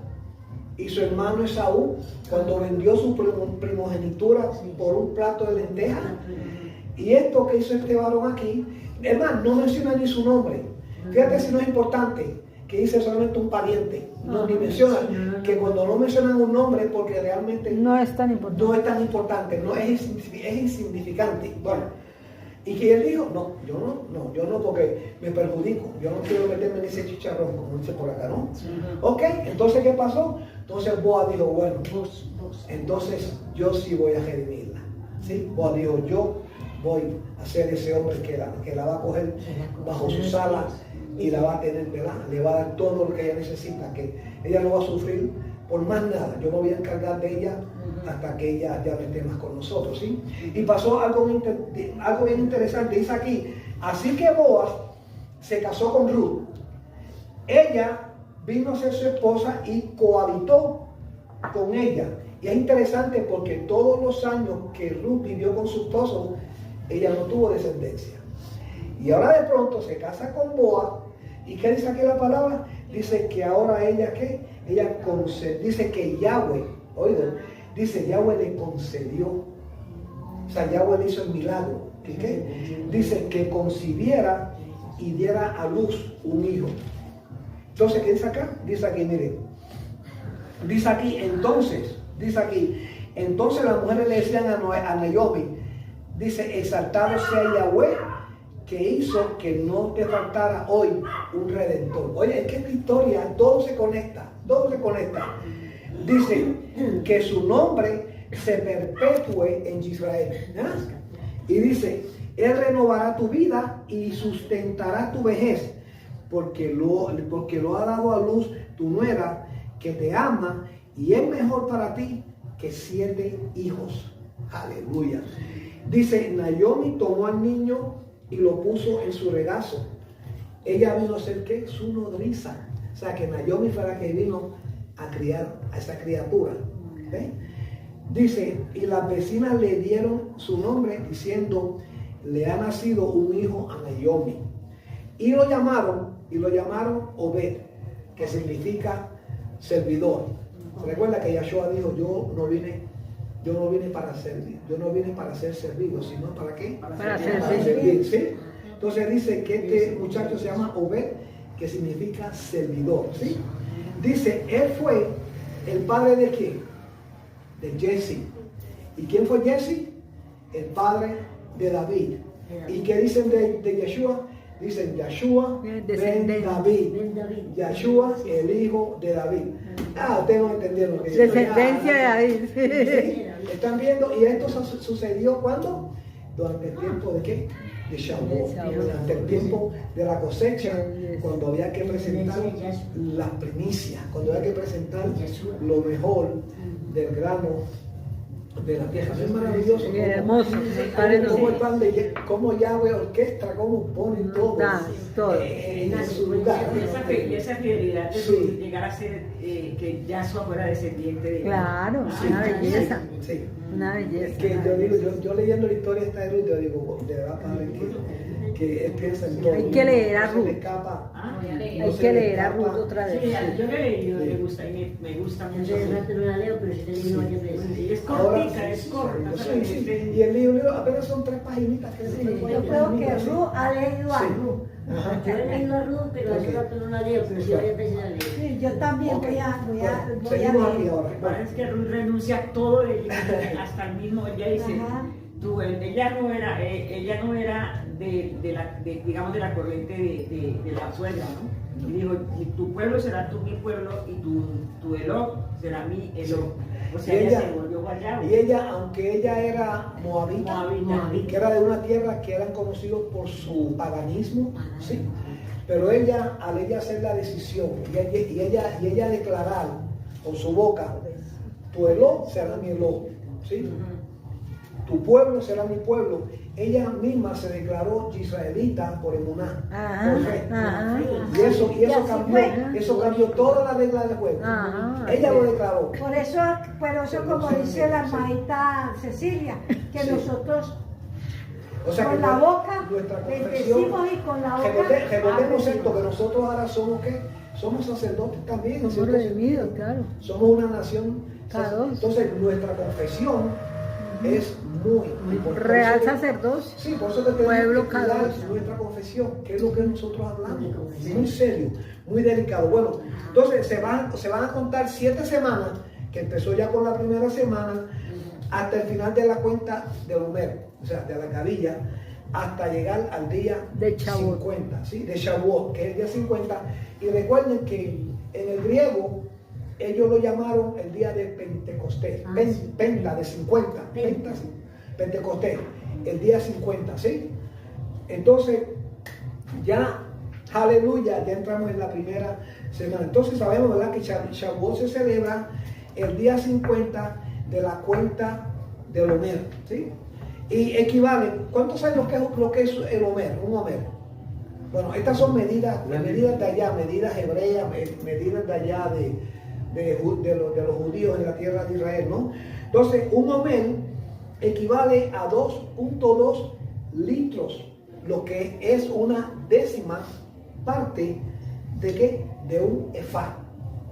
y su hermano Esaú, cuando vendió su primogenitura por un plato de lentejas. Y esto que hizo este varón aquí, hermano, no menciona ni su nombre. Fíjate si no es importante que dice solamente un pariente. No, ni menciona. Que cuando no mencionan un nombre es porque realmente no es tan importante. Es insignificante. Bueno, y que él dijo, no, yo no, porque me perjudico, yo no quiero meterme en ese chicharrón, como dice por acá, ¿no? Ok, entonces, ¿qué pasó? Entonces Boaz dijo, bueno, entonces yo sí voy a redimirla, ¿sí? Boaz dijo, yo voy a ser ese hombre que la va a coger bajo sus alas y la va a tener, ¿verdad? Le va a dar todo lo que ella necesita, que ella no va a sufrir por más nada, yo me voy a encargar de ella hasta que ella ya no esté más con nosotros, ¿sí? Y pasó algo bien interesante, dice aquí, así que Boaz se casó con Ruth. Ella vino a ser su esposa y cohabitó con ella. Y es interesante porque todos los años que Ruth vivió con su esposo, ella no tuvo descendencia. Y ahora de pronto se casa con Boaz. ¿Y qué dice aquí la palabra? Dice que ahora ella, ¿qué? Dice que Yahweh, oigan, dice Yahweh le concedió. O sea, Yahweh le hizo el milagro. ¿Qué? Dice que concibiera y diera a luz un hijo. Entonces, ¿qué dice acá? Dice aquí, miren. Dice aquí, entonces las mujeres le decían a Naomi, dice, exaltado sea Yahweh, que hizo que no te faltara hoy un redentor. Oye, es que esta historia, todo se conecta. Dice, que su nombre se perpetúe en Israel. Y dice, Él renovará tu vida y sustentará tu vejez, porque lo ha dado a luz tu nuera, que te ama, y es mejor para ti que 7 hijos. Aleluya. Dice, Naomi tomó al niño y lo puso en su regazo. Ella vino a ser, ¿qué? Su nodriza. O sea, que Naomi fue la que vino a criar a esa criatura. ¿Okay? Dice, y las vecinas le dieron su nombre diciendo, le ha nacido un hijo a Naomi. Y lo llamaron Obed, que significa servidor. ¿Se recuerda que Yahshua dijo, yo no vine para servir, yo no vine para ser servido, sino para qué? Para servir. ¿Sí? Entonces dice que este muchacho se llama Obed, que significa servidor. ¿Sí? Dice, él fue el padre de quién? De Jesse. ¿Y quién fue Jesse? El padre de David. ¿Y qué dicen de Yeshua? Dicen Yeshua ben David. Yeshua, el hijo de David. Ustedes no entendieron lo que dice. Descendencia de David. ¿Sí? ¿Están viendo? ¿Y esto sucedió cuándo? Durante el tiempo de qué? De Shavuot. Durante el tiempo de la cosecha, cuando había que presentar las primicias, cuando había que presentar lo mejor del grano de la tierra. Es maravilloso. Hermoso. Cómo Yahweh orquestra, cómo pone todo en su lugar. Y esa fidelidad de llegar a ser que Yahshua fuera descendiente de... Claro, una belleza. Sí. Una belleza. Es que yo leyendo la historia esta de Ruth, yo digo, de verdad, padre, que él piensa en todo. Hay que leer a Ruth. Hay que leer a Ruth otra vez. Sí, yo le he leído, me gusta mucho. No la leo, pero sí te leí varias veces. Es cortica, es corta. Sí. Y el libro apenas son 3 paginitas. Yo creo que Ruth ha leído a Ruth. Yo he leído a Ruth, pero hace rato no la leo, pero sí varias veces la leo. Sí, yo también voy a Seguimos aquí leer. ahora. Parece que Ruth renuncia a todo, hasta el mismo, ella dice, ella no era digamos, de la corriente de la suegra, ¿no? Y dijo, y tu pueblo será mi pueblo y tu Elok será mi Elok. O sea, ella se volvió guayabo. Y ella, aunque ella era moabita, que era de una tierra que eran conocidos por su paganismo, ¿sí? Pero ella, al ella hacer la decisión y ella declarar con su boca, tu Elok será mi Elok, ¿sí? Tu pueblo será mi pueblo. Ella misma se declaró israelita por emuná, por fe. Y eso cambió toda la regla del juego. Ella lo declaró. Por eso como dice la hermanita Cecilia, que nosotros O sea, con la boca nuestra bendecimos y con la boca recordemos esto, que nosotros ahora somos ¿qué? Somos sacerdotes también. somos redimidos, claro. Somos una nación. Entonces nuestra confesión es muy importante. Real sacerdocio. Sí, por eso que tenemos Pueblo que cuidar cadoso. nuestra confesión, que es lo que nosotros hablamos. Muy serio, muy delicado. Bueno, entonces se van a contar 7 semanas, que empezó ya con la primera semana, hasta el final de la cuenta de Omer, o sea, de la cabilla, hasta llegar al día de Shavuot. 50, ¿sí? De Shavuot, que es el día 50. Y recuerden que en el griego ellos lo llamaron el día de Pentecostés, Penta de 50, Pentecostés, el día 50, ¿sí? Entonces, ya, aleluya, ya entramos en la primera semana. Entonces sabemos, ¿verdad?, que Shavuot se celebra el día 50 de la cuenta del Omer, ¿sí? Y equivale, ¿cuántos saben lo que es el Omer? Un Omer. Bueno, estas son medidas de allá, medidas hebreas, medidas de allá de los judíos en la tierra de Israel, ¿no? Entonces, un Omer equivale a 2.2 litros, lo que es una décima parte de ¿qué? De un efá.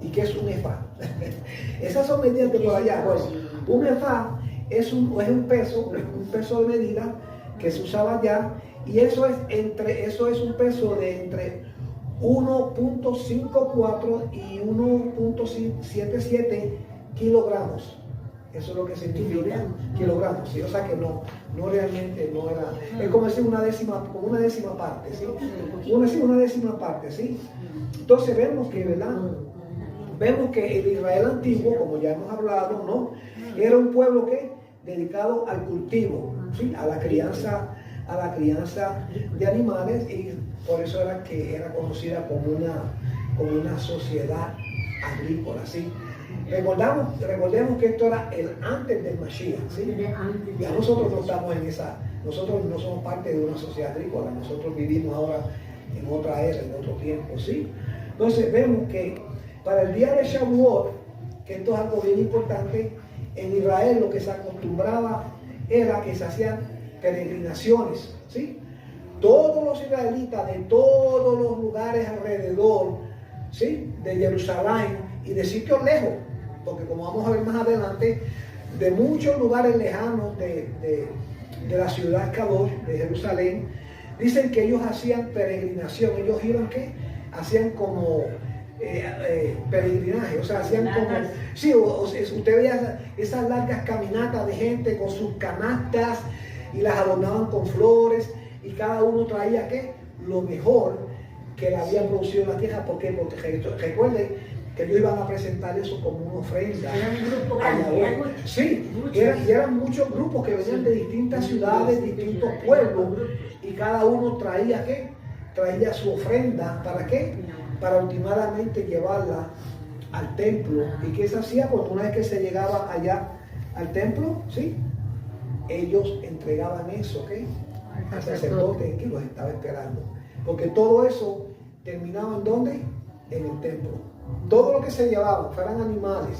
¿Y qué es un efá? Esas son medidas de por allá. Bueno, un efá es un peso de medida que se usaba allá, y eso es un peso de entre 1.54 y 1.77 kilogramos. Eso es lo que significa kilogramos, ¿sí? O sea que no realmente no era, es como decir una décima parte, ¿sí? Una décima parte, ¿sí? Entonces vemos que, ¿verdad? Vemos que el Israel antiguo, como ya hemos hablado, ¿no?, era un pueblo que dedicado al cultivo, ¿sí?, a la crianza de animales, y por eso era que era conocida como una sociedad agrícola, ¿sí? Recordemos que esto era el antes del Mashiach, ¿sí? Ya nosotros no estamos nosotros no somos parte de una sociedad agrícola, nosotros vivimos ahora en otra era, en otro tiempo, ¿sí? Entonces vemos que para el día de Shavuot, que esto es algo bien importante, en Israel lo que se acostumbraba era que se hacían peregrinaciones, ¿sí? Todos los israelitas de todos los lugares alrededor, ¿sí?, de Jerusalén y de sitios lejos, porque como vamos a ver más adelante, de muchos lugares lejanos de la ciudad Kadosh, de Jerusalén, dicen que ellos hacían peregrinación. Ellos iban, ¿qué? Hacían como peregrinaje, o sea, hacían como, sí, usted veía esas largas caminatas de gente con sus canastas y las adornaban con flores, y cada uno traía, ¿qué?, lo mejor que le habían producido en la tierra. ¿Por qué? Porque recuerden que ellos iban a presentar eso como una ofrenda. Eran un grupo grande, sí, eran muchos grupos que venían de distintas ciudades, distintos pueblos, y cada uno traía, ¿qué?, traía su ofrenda. ¿Para qué? Para últimamente llevarla al templo. ¿Y qué se hacía? Pues una vez que se llegaba allá al templo, ¿sí?, ellos entregaban eso, ¿qué?, al sacerdote que los estaba esperando. Porque todo eso terminaba ¿en dónde? En el templo. Todo lo que se llevaban, fueran animales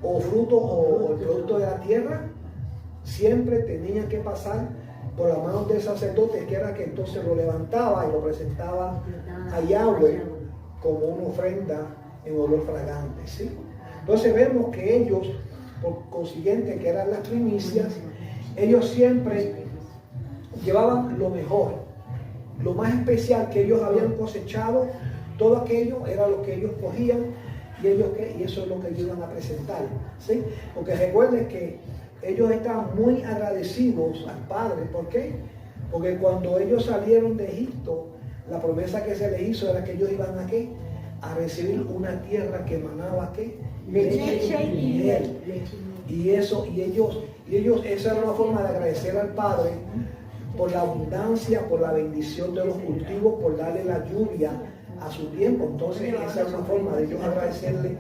o frutos o el producto de la tierra, siempre tenían que pasar por las manos del sacerdote, que era que entonces lo levantaba y lo presentaba a Yahweh como una ofrenda en olor fragante, ¿sí? Entonces vemos que ellos, por consiguiente, que eran las primicias, ellos siempre llevaban lo mejor, lo más especial que ellos habían cosechado. Todo aquello era lo que ellos cogían, y eso es lo que ellos iban a presentar, ¿sí? Porque recuerden que ellos estaban muy agradecidos al Padre. ¿Por qué? Porque cuando ellos salieron de Egipto, la promesa que se les hizo era que ellos iban a ¿qué? A recibir una tierra que emanaba ¿qué? Leche y miel. Y ellos, esa era una forma de agradecer al Padre por la abundancia, por la bendición de los cultivos, por darle la lluvia a su tiempo. Entonces esa es una forma de ellos agradecerle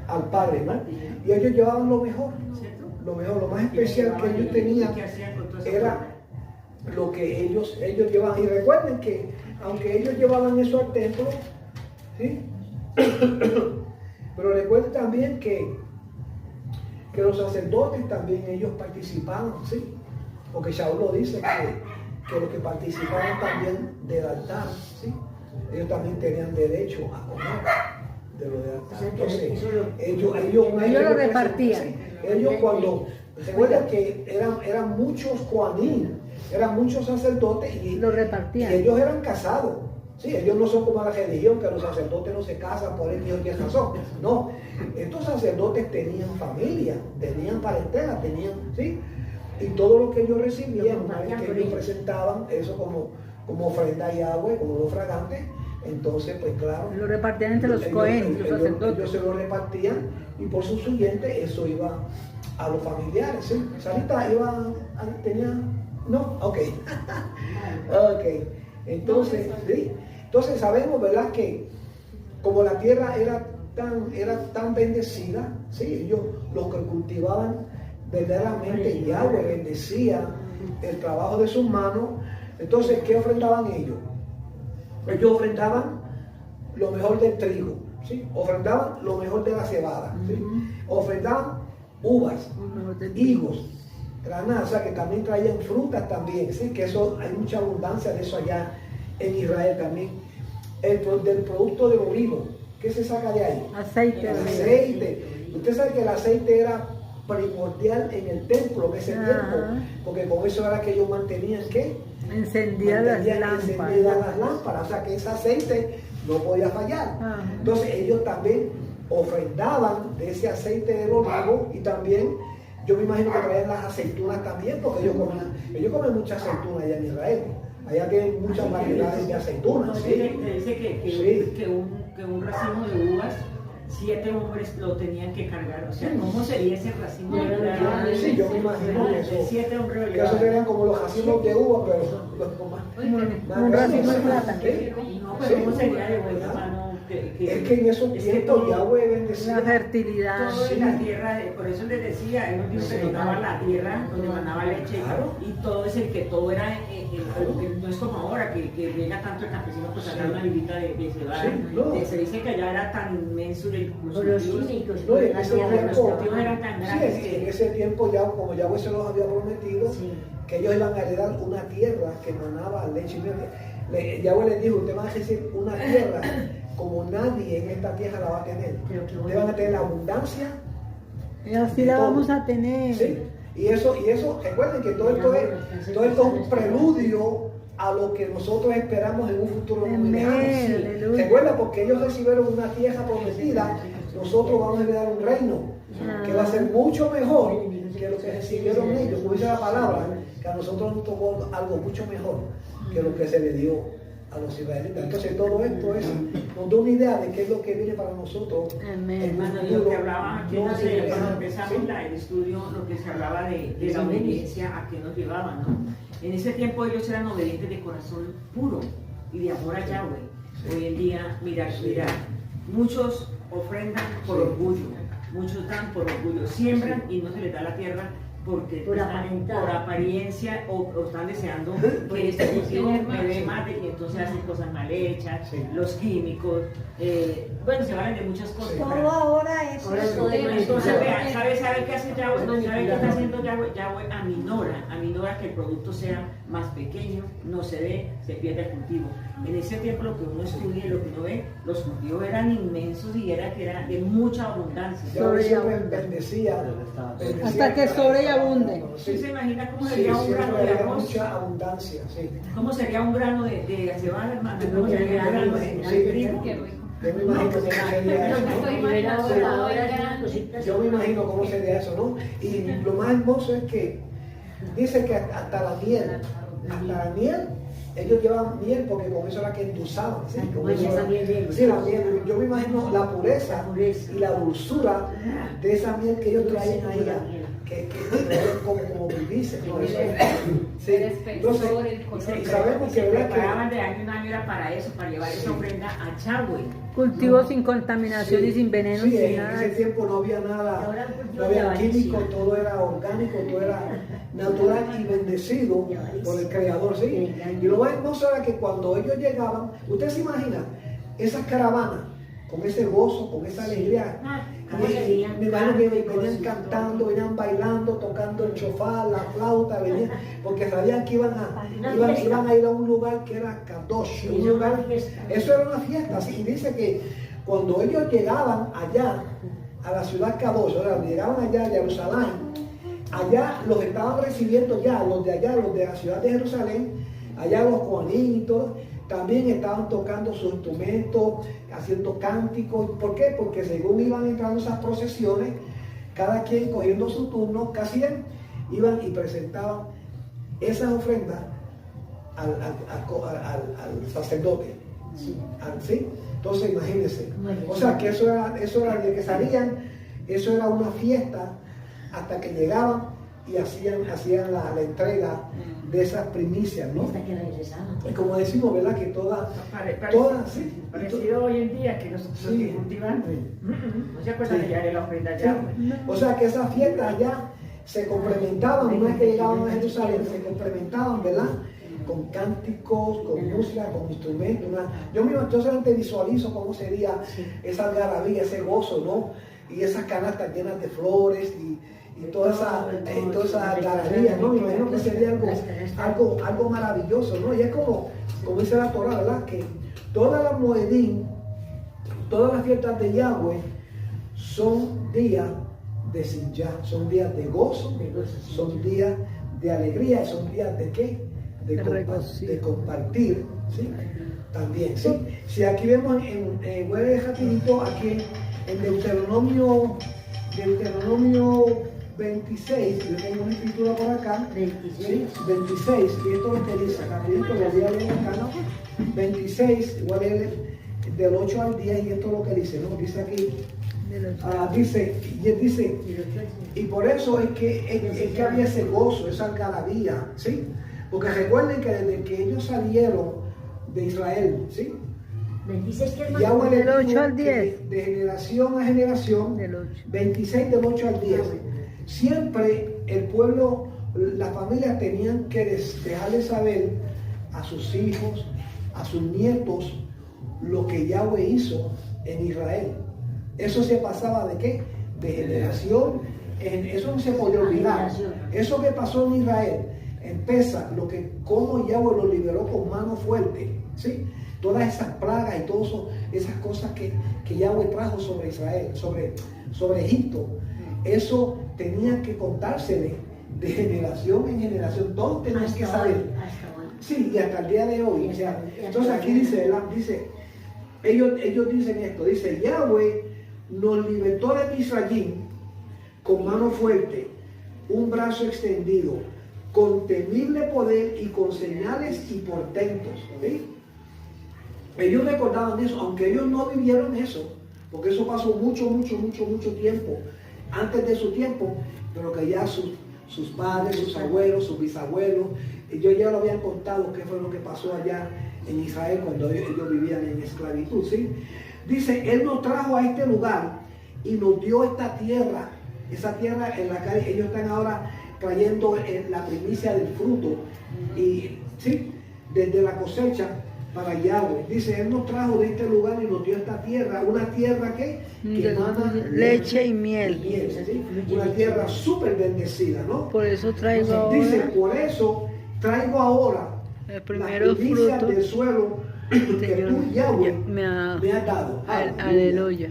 al Padre, ¿no? Y ellos llevaban lo mejor, lo más especial que ellos tenían era lo que ellos llevaban. Y recuerden que aunque ellos llevaban eso al templo, ¿sí? Pero recuerden también que los sacerdotes también ellos participaban, ¿sí? Porque Shaul lo dice que los que participaban también del altar, ¿sí?, ellos también tenían derecho a comer de lo del altar. Entonces, ellos lo repartían. ¿sí? Ellos cuando, recuerda que eran muchos Juanín, eran muchos sacerdotes, y lo repartían. Y ellos eran casados. Sí, ellos no son como la religión, que los sacerdotes no se casan por el Dios y razón. No, estos sacerdotes tenían familia, tenían parentela, ¿sí? Y todo lo que ellos recibían, una vez que ellos presentaban eso como ofrenda a Yahweh, como lo fragante, entonces, pues claro, lo repartían entre los Cohen, los sacerdotes. Ellos se lo repartían, y por su siguiente eso iba a los familiares, ¿sí? Sarita tenía, no, ok. Ok, entonces, ¿sí? Entonces sabemos, ¿verdad?, que como la tierra era tan bendecida, ¿sí? Ellos, los que cultivaban verdaderamente, Yahweh bendecía el trabajo de sus manos. Entonces, ¿qué ofrendaban ellos? Ellos ofrendaban lo mejor del trigo, ¿sí? Ofrendaban lo mejor de la cebada, ¿sí? Ofrendaban uvas, higos, granadas, o sea que también traían frutas también, ¿sí? Que eso, hay mucha abundancia de eso allá en Israel también. Del producto del olivo, ¿qué se saca de ahí? Aceite. El aceite. Usted sabe que el aceite era primordial en el templo en ese tiempo, porque con eso era que ellos mantenían, ¿qué? Encendidas las lámparas, o sea que ese aceite no podía fallar. Entonces ellos también ofrendaban de ese aceite del olivo, y también yo me imagino que traían las aceitunas también, porque ellos comen mucha aceituna allá en Israel. Allá tienen muchas variedades de aceitunas. No, ¿sí? Dice que un racimo de uvas, 7 hombres lo tenían que cargar. O sea, ¿cómo sería ese racimo de uvas? Sí, yo me imagino que eso. 7 hombres lo Que eso llevaban. serían como los racimos de uva, pero más Un racimo de grandes. plátano. No, pero ¿cómo sería de buena mano? Es que en esos es que tiempos todo- Yahweh bendecía. La fertilidad. Todo en la tierra, por eso les decía, él nos dijo que nos daba la tierra donde mandaba leche, Claro. y todo es el que todo era, no es como ahora, que llega tanto el campesino pues a dar una librita de cebada. Sí, no. Se dice que allá era tan inmenso los Por los cultivos, químicos, No, por en la ese tierra, los tiempo, cultivos eran tan sí, grandes en que... ese tiempo ya, como Yahweh se los había prometido, Sí. que ellos iban a heredar una tierra que manaba leche y miel. Yahweh les dijo, usted va a recibir una tierra como nadie en esta tierra la va a tener. Ustedes van a tener la abundancia. Y así la vamos a tener. Sí. Y eso, recuerden que todo esto es un preludio a lo que nosotros esperamos en un futuro muy Amén, lejano. aleluya. Recuerda, porque ellos recibieron una tierra prometida, nosotros vamos a heredar un reino que va a ser mucho mejor que lo que recibieron ellos. Como dice la palabra, que a nosotros nos tocó algo mucho mejor que lo que se le dio a los israelitas. Entonces todo esto nos da una idea de qué es lo que viene para nosotros. Amén. Hermano, y lo que hablaba aquí, No, no sé, cuando sí. empezamos el estudio, lo que se hablaba de la obediencia, a qué nos llevaba, ¿no? En ese tiempo ellos eran obedientes de corazón puro y de amor a Yahweh. Hoy en día, mira, muchos ofrendan por orgullo, muchos dan por orgullo, siembran y no se les da la tierra porque Por aparentar. por apariencia o están deseando que este cultivo me dé más y entonces hacen cosas mal hechas, Sí. los químicos, bueno, se valen de muchas cosas. Todo ¿verdad? ahora es Ahora eso. todo es Entonces, vea, ¿sabe qué hace Yahweh? ¿Sabe qué está Manipulado. haciendo Yahweh? Yahweh aminora que el producto sea más pequeño, no se ve, se pierde el cultivo. En ese tiempo lo que uno estudia y lo que uno ve, los cultivos eran inmensos y era de mucha abundancia. Yahweh siempre bendecía. Hasta que sobre y abunde. ¿Sí se imagina cómo Sí, sería un grano siempre de había arroz? mucha abundancia, sí. ¿Cómo sería un grano de cebada, hermano? ¿Cómo sería un grano de trigo? Yo me imagino cómo sería eso. Yo me imagino cómo sería eso, ¿no? Y lo más hermoso es que dice que hasta la miel, ellos llevaban miel porque con eso era que endulzaban, ¿sí? Con eso era- sí, la miel. Yo me imagino la pureza y la dulzura de esa miel que ellos traían ahí, que traían como dulce, ¿no? Eso, sí. Entonces, y sabemos Se que, ¿verdad? preparaban de año en año era para eso, para llevar esa ofrenda a Yahweh. Cultivo sin contaminación y sin veneno Sí, y sin en nada. ese tiempo no había nada, Ahora no había cultivo de químico, avaricia. todo era orgánico, todo era natural y bendecido por el Creador, ¿sí? Y lo más hermoso era que cuando ellos llegaban, usted se imagina esas caravanas con ese gozo, con esa alegría. Y me imagino que venían cantando, venían bailando, tocando el chofar, la flauta, venían, porque sabían que iban a ir a un lugar que era Kadosh, un lugar, eso era una fiesta, ¿sí? Y dice que cuando ellos llegaban allá, a la ciudad Kadosh, llegaban allá a Jerusalén, allá los estaban recibiendo ya, los de allá, los de la ciudad de Jerusalén, allá los Juanín y todo, también estaban tocando sus instrumentos, haciendo cánticos. ¿Por qué? Porque según iban entrando esas procesiones, cada quien cogiendo su turno, casi iban y presentaban esas ofrendas al sacerdote. ¿Sí? Entonces imagínense. O sea que eso era de que salían, eso era una fiesta hasta que llegaban y hacían la entrega de esas primicias, ¿no? Hasta que regresaban. Y como decimos, ¿verdad? Que todas, sí, Parecido hoy en día que los Sí. que cultivan, no se acuerdan Sí. de llevarle la ofrenda sí. ya. O sea que esas fiestas ya se complementaban, no es que llegaban a Jerusalén, se complementaban, ¿verdad? Con cánticos, con música, con instrumentos. Yo solamente visualizo cómo sería esa algarabía, ese gozo, ¿no? Y esas canastas llenas de flores y toda esa algarabía, ¿no? Me imagino que sería algo maravilloso, ¿no? Y es como dice la Torah, ¿verdad? Que todas las Moedim, todas las fiestas de Yahweh son días de sinjá, son días de gozo, son días de alegría, son días de ¿qué? De compartir, ¿sí? También, ¿sí? Si aquí vemos voy a dejar rapidito aquí en Deuteronomio 26, yo tengo una escritura por acá, 26. ¿sí? 26, y esto es lo que dice, rapidito lo voy a leer acá, ¿no? 26, voy a leer del 8 al 10 y esto es lo que dice, ¿no? Dice aquí, dice, y por eso es que había ese gozo, esa algarabía, ¿sí? Porque recuerden que desde que ellos salieron de Israel, ¿sí? 26 que es más. Yahweh Del les 8 dijo al 10. que de generación a generación, Del 8. 26 del 8 al 10, siempre el pueblo, las familias tenían que dejarle saber a sus hijos, a sus nietos, lo que Yahweh hizo en Israel. Eso se pasaba de qué? De generación, eso no se podía olvidar. Eso que pasó en Israel, empieza cómo Yahweh lo liberó con mano fuerte, ¿sí? Todas esas plagas y todas esas cosas que Yahweh trajo sobre Israel, sobre Egipto, eso tenía que contársele de generación en generación, todos tenían que saber. Sí, y hasta el día de hoy. O sea, entonces aquí dice, ¿verdad? Dice, ellos dicen esto, dice, Yahweh nos libertó de Misrayim con mano fuerte, un brazo extendido, con temible poder y con señales y portentos. ¿Sí? Ellos recordaban eso, aunque ellos no vivieron eso, porque eso pasó mucho tiempo, antes de su tiempo, pero que ya sus padres, sus abuelos, sus bisabuelos, ellos ya lo habían contado qué fue lo que pasó allá en Israel cuando ellos vivían en esclavitud, ¿sí? Dice, Él nos trajo a este lugar y nos dio esta tierra, esa tierra en la que ellos están ahora trayendo la primicia del fruto, y ¿sí? Desde la cosecha para Yahweh. Dice, Él nos trajo de este lugar y nos dio esta tierra, una tierra que emana leche y miel. ¿sí? Una tierra súper bendecida, ¿no? Por eso traigo ahora Dice, por eso traigo ahora el primero las primicias fruto del suelo que tú, Yahweh, me ha dado. aleluya.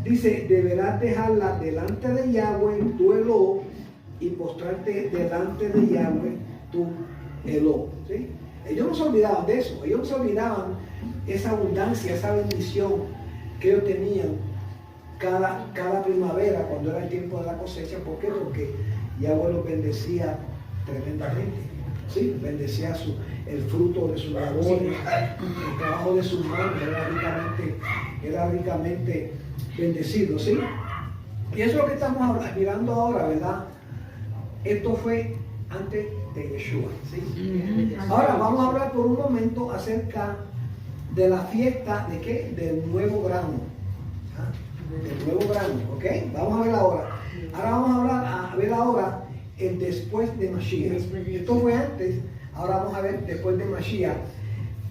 Dice, deberás dejarla delante de Yahweh, tu Elo, y postrarte delante de Yahweh, tu Elo. ¿Sí? Ellos no se olvidaban de eso, ellos no se olvidaban esa abundancia, esa bendición que ellos tenían cada primavera cuando era el tiempo de la cosecha. ¿Por qué? Porque Yahweh los bendecía tremendamente. ¿Sí? Bendecía el fruto de su labor, el trabajo de sus manos, era ricamente bendecido, ¿sí? Y eso es lo que estamos mirando ahora, ¿verdad? Esto fue antes de Yeshua, ¿sí? Ahora vamos a hablar por un momento acerca de la fiesta de ¿qué? Del nuevo grano. ¿Ah? Del nuevo grano, ¿ok? Vamos a ver ahora. Ahora vamos a ver ahora el después de Mashiach. Esto fue antes, ahora vamos a ver después de Mashiach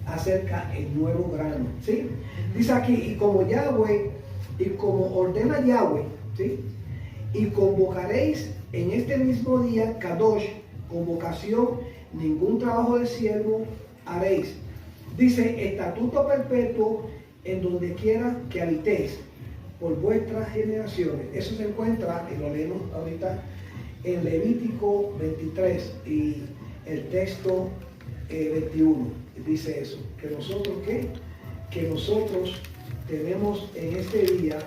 acerca del nuevo grano, ¿sí? Dice aquí, y como ordena Yahweh, ¿sí? Y convocaréis en este mismo día Kadosh, convocación, ningún trabajo de siervo haréis. Dice, estatuto perpetuo en donde quiera que habitéis por vuestras generaciones. Eso se encuentra, y lo leemos ahorita, en Levítico 23 y el texto 21. Dice eso, que nosotros, ¿qué? Que nosotros tenemos en este día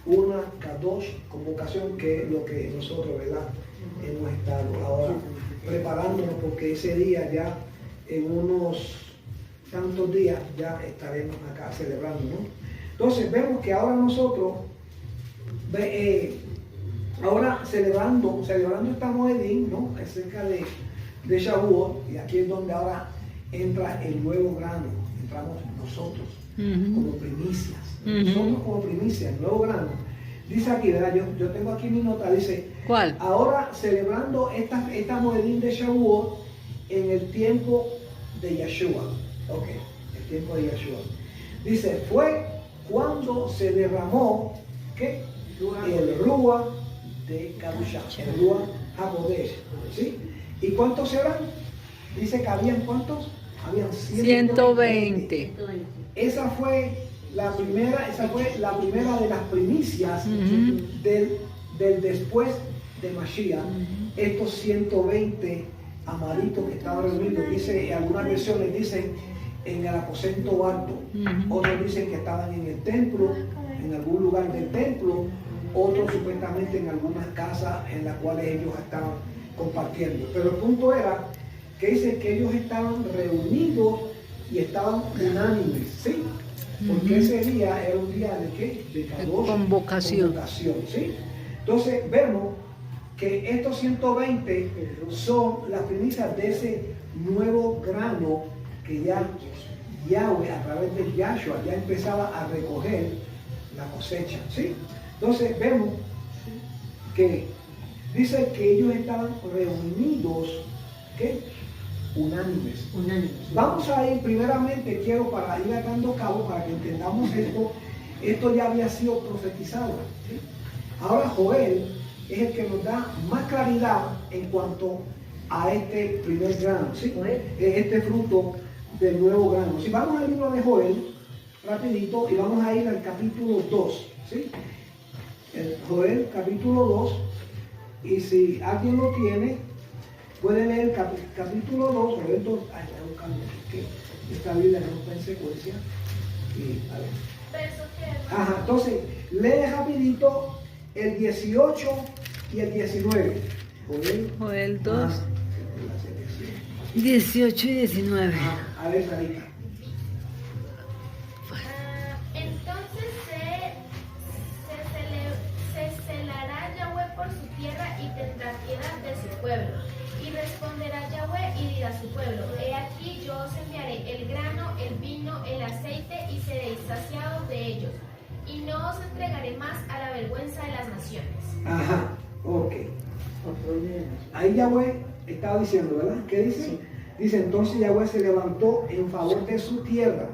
una Kadosh, convocación, que es lo que nosotros, ¿verdad? Hemos estado ahora preparándonos, porque ese día ya en unos tantos días ya estaremos acá celebrando, ¿no? Entonces vemos que ahora nosotros ahora celebrando esta Moedín, ¿no? Acerca de Shavuot, y aquí es donde ahora entra el nuevo grano, entramos nosotros como primicias, nosotros como primicias, el nuevo grano. Dice aquí, ¿verdad? Yo tengo aquí mi nota, dice, ¿Cuál? ahora celebrando esta Moedín de Shavuot en el tiempo de Yeshua. Ok, el tiempo de Yeshua. Dice, fue cuando se derramó, ¿qué? El Ruach de Kadoshá, el Ruach HaKodesh, ¿sí? ¿Y cuántos eran? Dice que habían ¿cuántos? Habían 120. Esa fue la primera de las primicias del después de Mashiach. Estos 120 amaditos que estaban reunidos, dice, algunas versiones dicen en el aposento alto, otros dicen que estaban en el templo, en algún lugar del templo, otros supuestamente en algunas casas en las cuales ellos estaban compartiendo. Pero el punto era que dice que ellos estaban reunidos y estaban unánimes, ¿sí? Porque ese día era un día de ¿qué? De Kadosh, Convocación. ¿sí? Entonces vemos que estos 120 son las primicias de ese nuevo grano que ya Yahweh a través de Yahshua ya empezaba a recoger la cosecha, ¿sí? Entonces vemos que dice que ellos estaban reunidos, ¿qué? Unánimes. Vamos a ir primeramente, quiero para ir dando cabo, para que entendamos esto ya había sido profetizado, ¿sí? Ahora Joel es el que nos da más claridad en cuanto a este primer grano, ¿sí? Este fruto del nuevo grano. Si vamos al libro de Joel, rapidito, y vamos a ir al capítulo 2, ¿sí? El Joel, capítulo 2, y si alguien lo tiene, puede leer el capítulo 2, Joel 2, que esta Biblia no está en secuencia, y a ver. Verso que Ajá, entonces, lee rapidito el 18 y el 19. Joel 2, Ajá. 18 y 19. A ver, Sarita. entonces se celará Yahweh por su tierra y tendrá piedad de su pueblo. Y responderá Yahweh y dirá a su pueblo: He aquí yo os enviaré el grano, el vino, el aceite y seréis saciados de ellos. Y no os entregaré más a la vergüenza de las naciones. Ajá, ok. Ahí Yahweh estaba diciendo, ¿verdad? ¿Qué dice? Sí. Dice, entonces Yahweh se levantó en favor de su tierra.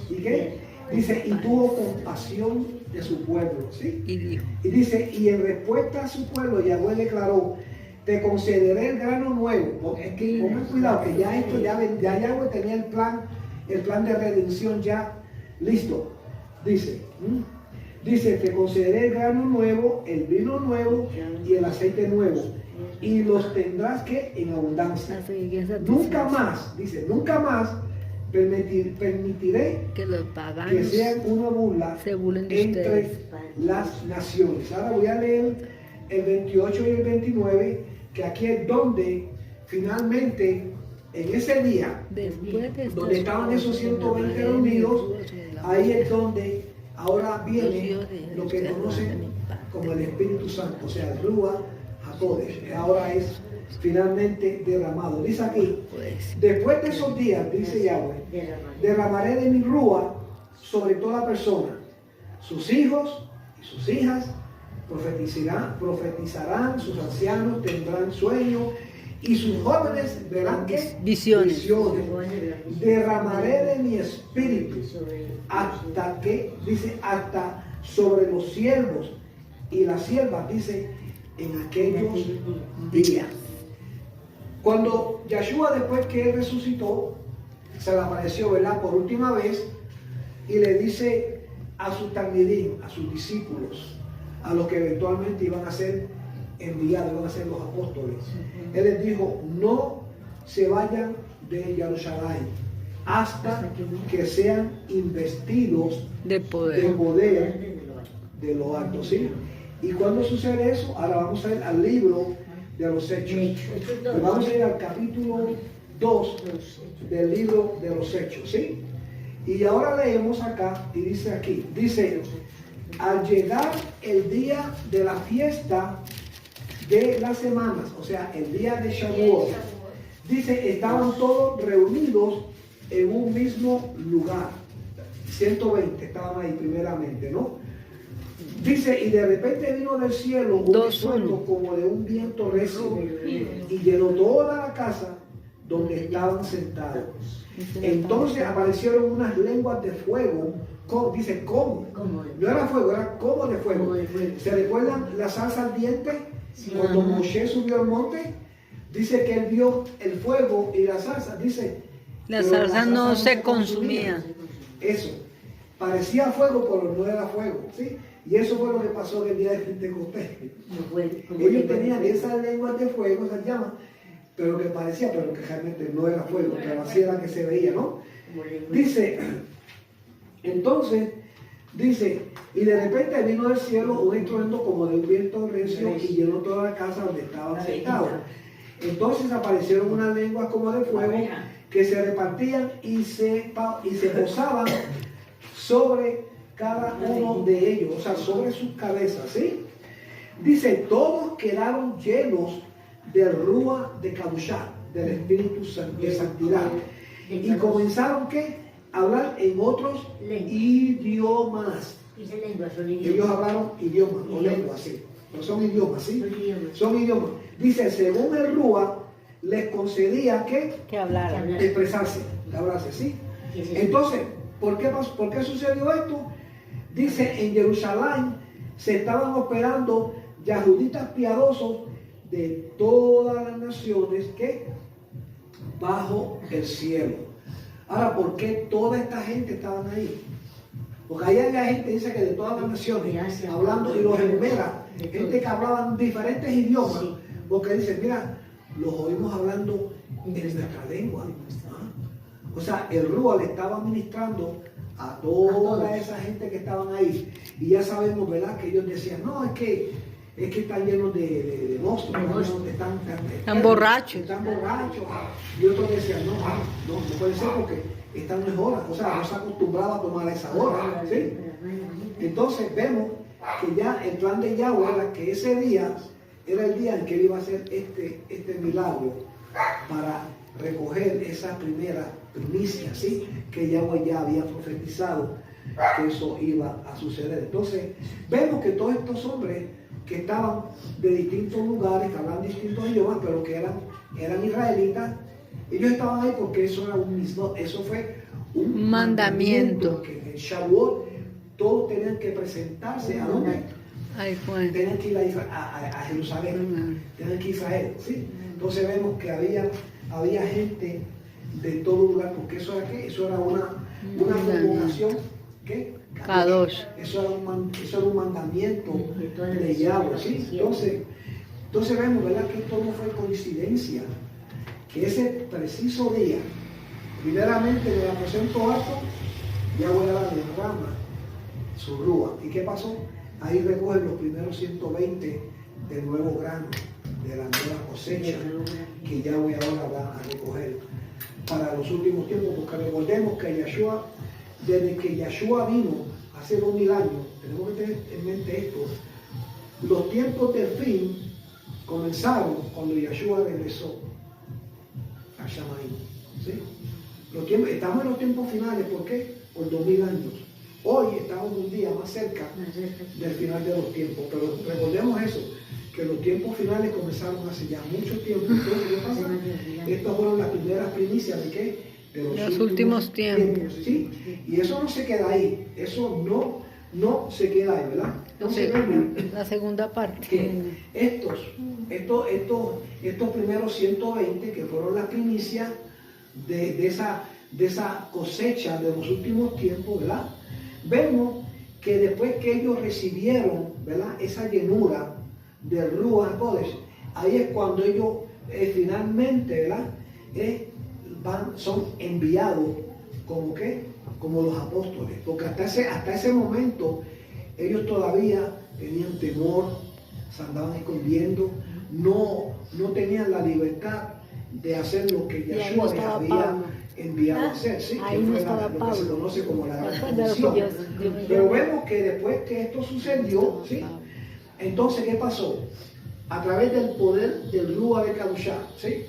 ¿Y qué? Dice, y tuvo compasión de su pueblo, ¿sí? Y dijo, Y dice, y en respuesta a su pueblo, Yahweh declaró, te concederé el grano nuevo. Porque es que pongan cuidado, que ya esto, ya Yahweh tenía el plan de redención ya listo. Dice, te concederé el grano nuevo, el vino nuevo y el aceite nuevo. Y los tendrás que en abundancia. Nunca más, dice, nunca más permitiré que los que paganos sean una burla se burlen de entre ustedes. las naciones. Ahora voy a leer el 28 y el 29, que aquí es donde finalmente, en ese día, Después de donde estaban esos 120 reunidos, ahí es donde ahora viene lo que conocen como el Espíritu Santo, o sea, el Ruach HaKodesh, que ahora es finalmente derramado. Dice aquí, después de esos días, dice Yahweh, derramaré de mi Ruach sobre toda persona, sus hijos y sus hijas profetizarán, sus ancianos tendrán sueños y sus jóvenes verán ¿qué? Visiones. Derramaré de mi espíritu hasta que, dice, hasta sobre los siervos y las siervas, dice, en aquellos días. Cuando Yeshua, después que él resucitó, se le apareció, ¿verdad?, por última vez, y le dice a sus talmidim, a sus discípulos, a los que eventualmente iban a ser enviados, iban a ser los apóstoles. Él les dijo, no se vayan de Jerusalén hasta que sean investidos de de poder. poder de lo alto, ¿sí? ¿Y cuándo sucede eso? Ahora vamos a ir al libro de los Hechos. Pues vamos a ir al capítulo 2 del libro de los Hechos, ¿sí? Y ahora leemos acá, y dice aquí, dice, al llegar el día de la fiesta de las semanas, o sea, el día de Shavuot, dice, estaban todos reunidos en un mismo lugar. 120 estaban ahí primeramente, ¿no? Dice, y de repente vino del cielo un 2-1. estruendo como de un viento recio y llenó toda la casa donde estaban sentados. Entonces aparecieron unas lenguas de fuego, dice, ¿cómo? No era fuego, era como de fuego. Como de fuego. ¿Se recuerdan la salsa ardiente? Sí. Cuando Moshe subió al monte, dice que él vio el fuego y la salsa, dice. La pero salsa no se consumía. Eso, parecía fuego, pero no era fuego, ¿sí? Y eso fue lo que pasó el día de Pentecostés. Ellos tenían esas lenguas de fuego, esas llamas, pero que parecía, pero que realmente no era fuego, pero así era que se veía, ¿no? Dice, entonces, dice, y de repente vino del cielo un estruendo como de un viento recio y llenó toda la casa donde estaban sentados. Entonces aparecieron unas lenguas como de fuego que se repartían y se posaban sobre cada uno de ellos, o sea, sobre sus cabezas, ¿sí? Dice, todos quedaron llenos del Rúa de Kadoshá, del Espíritu de Santidad. Y comenzaron, ¿qué? A hablar en otros idiomas. Dice lengua, son Ellos idiomas. hablaron idiomas, o lenguas, sí. No son idiomas, ¿sí? Son idiomas. Son idiomas. Dice, según el Rúa, les concedía que Que hablaran. expresarse, hablarse, ¿sí? ¿Qué es eso? Entonces, ¿por qué sucedió esto? Dice, en Jerusalén se estaban hospedando yahuditas piadosos de todas las naciones que bajo el cielo. Ahora, ¿por qué toda esta gente estaban ahí? Porque ahí había gente, dice que de todas las naciones, hablando, y los enumera, gente que hablaban diferentes idiomas, Sí. porque dice, mira, los oímos hablando en nuestra lengua. ¿Ah? O sea, el Rúa le estaba ministrando a toda esa gente que estaban ahí. Y ya sabemos, ¿verdad? Que ellos decían, no, es que están llenos de monstruos, Están borrachos. Están borrachos. Y otros decían, no puede ser porque esta no es hora. O sea, no se acostumbraba a tomar a esa hora. ¿Sí? Entonces vemos que ya el plan de Yahweh era que ese día era el día en que él iba a hacer este milagro para recoger esa primera primicia, ¿sí? Que Yahweh ya había profetizado que eso iba a suceder. Entonces, vemos que todos estos hombres que estaban de distintos lugares, que hablaban distintos idiomas, pero que eran israelitas, ellos estaban ahí porque eso era eso fue un Mandamiento. que en Shavuot todos tenían que presentarse a dónde. Ahí fue. Tenían que ir a Jerusalén, tenían que ir a Israel, ¿sí? Entonces vemos que había gente de todo lugar, porque eso era ¿qué? Eso era una convocación, ¿qué? Kadosh. Eso era un mandamiento de Yahweh, ¿sí? Entonces vemos, ¿verdad? Que esto no fue coincidencia, que ese preciso día, primeramente en el aposento alto, Yahweh derrama su rúa. ¿Y qué pasó? Ahí recogen los primeros 120 del nuevo grano, de la nueva cosecha, que Yahweh ahora va a recoger para los últimos tiempos, porque recordemos que Yahshua, desde que Yahshua vino hace 2000 años, tenemos que tener en mente esto, los tiempos del fin comenzaron cuando Yahshua regresó a Shamaim, ¿sí? Estamos en los tiempos finales, ¿por qué? Por 2000 años. Hoy estamos un día más cerca del final de los tiempos, pero recordemos eso, que los tiempos finales comenzaron hace ya mucho tiempo. Entonces, ¿qué pasa? Estas fueron las primeras primicias de ¿qué? De los últimos tiempos. ¿Sí? Y eso no se queda ahí, eso no se queda ahí, ¿verdad? Entonces vemos La segunda parte. que estos primeros 120 que fueron las primicias de esa cosecha de los últimos tiempos, ¿verdad? Vemos que después que ellos recibieron, ¿verdad? Esa llenura del Ruach HaKodesh, ahí es cuando ellos finalmente, ¿verdad? Son enviados como ¿qué? Como los apóstoles, porque hasta ese momento ellos todavía tenían temor, se andaban escondiendo, no tenían la libertad de hacer lo que Yahshua les había enviado a hacer, ¿sí? Ahí Que no fue estaba lo que se Pablo. conoce como la gran De lo que comisión. yo Pero vemos que después que esto sucedió, ¿sí? Entonces, ¿qué pasó? a través del poder del Rúa de Kadoshá, ¿sí?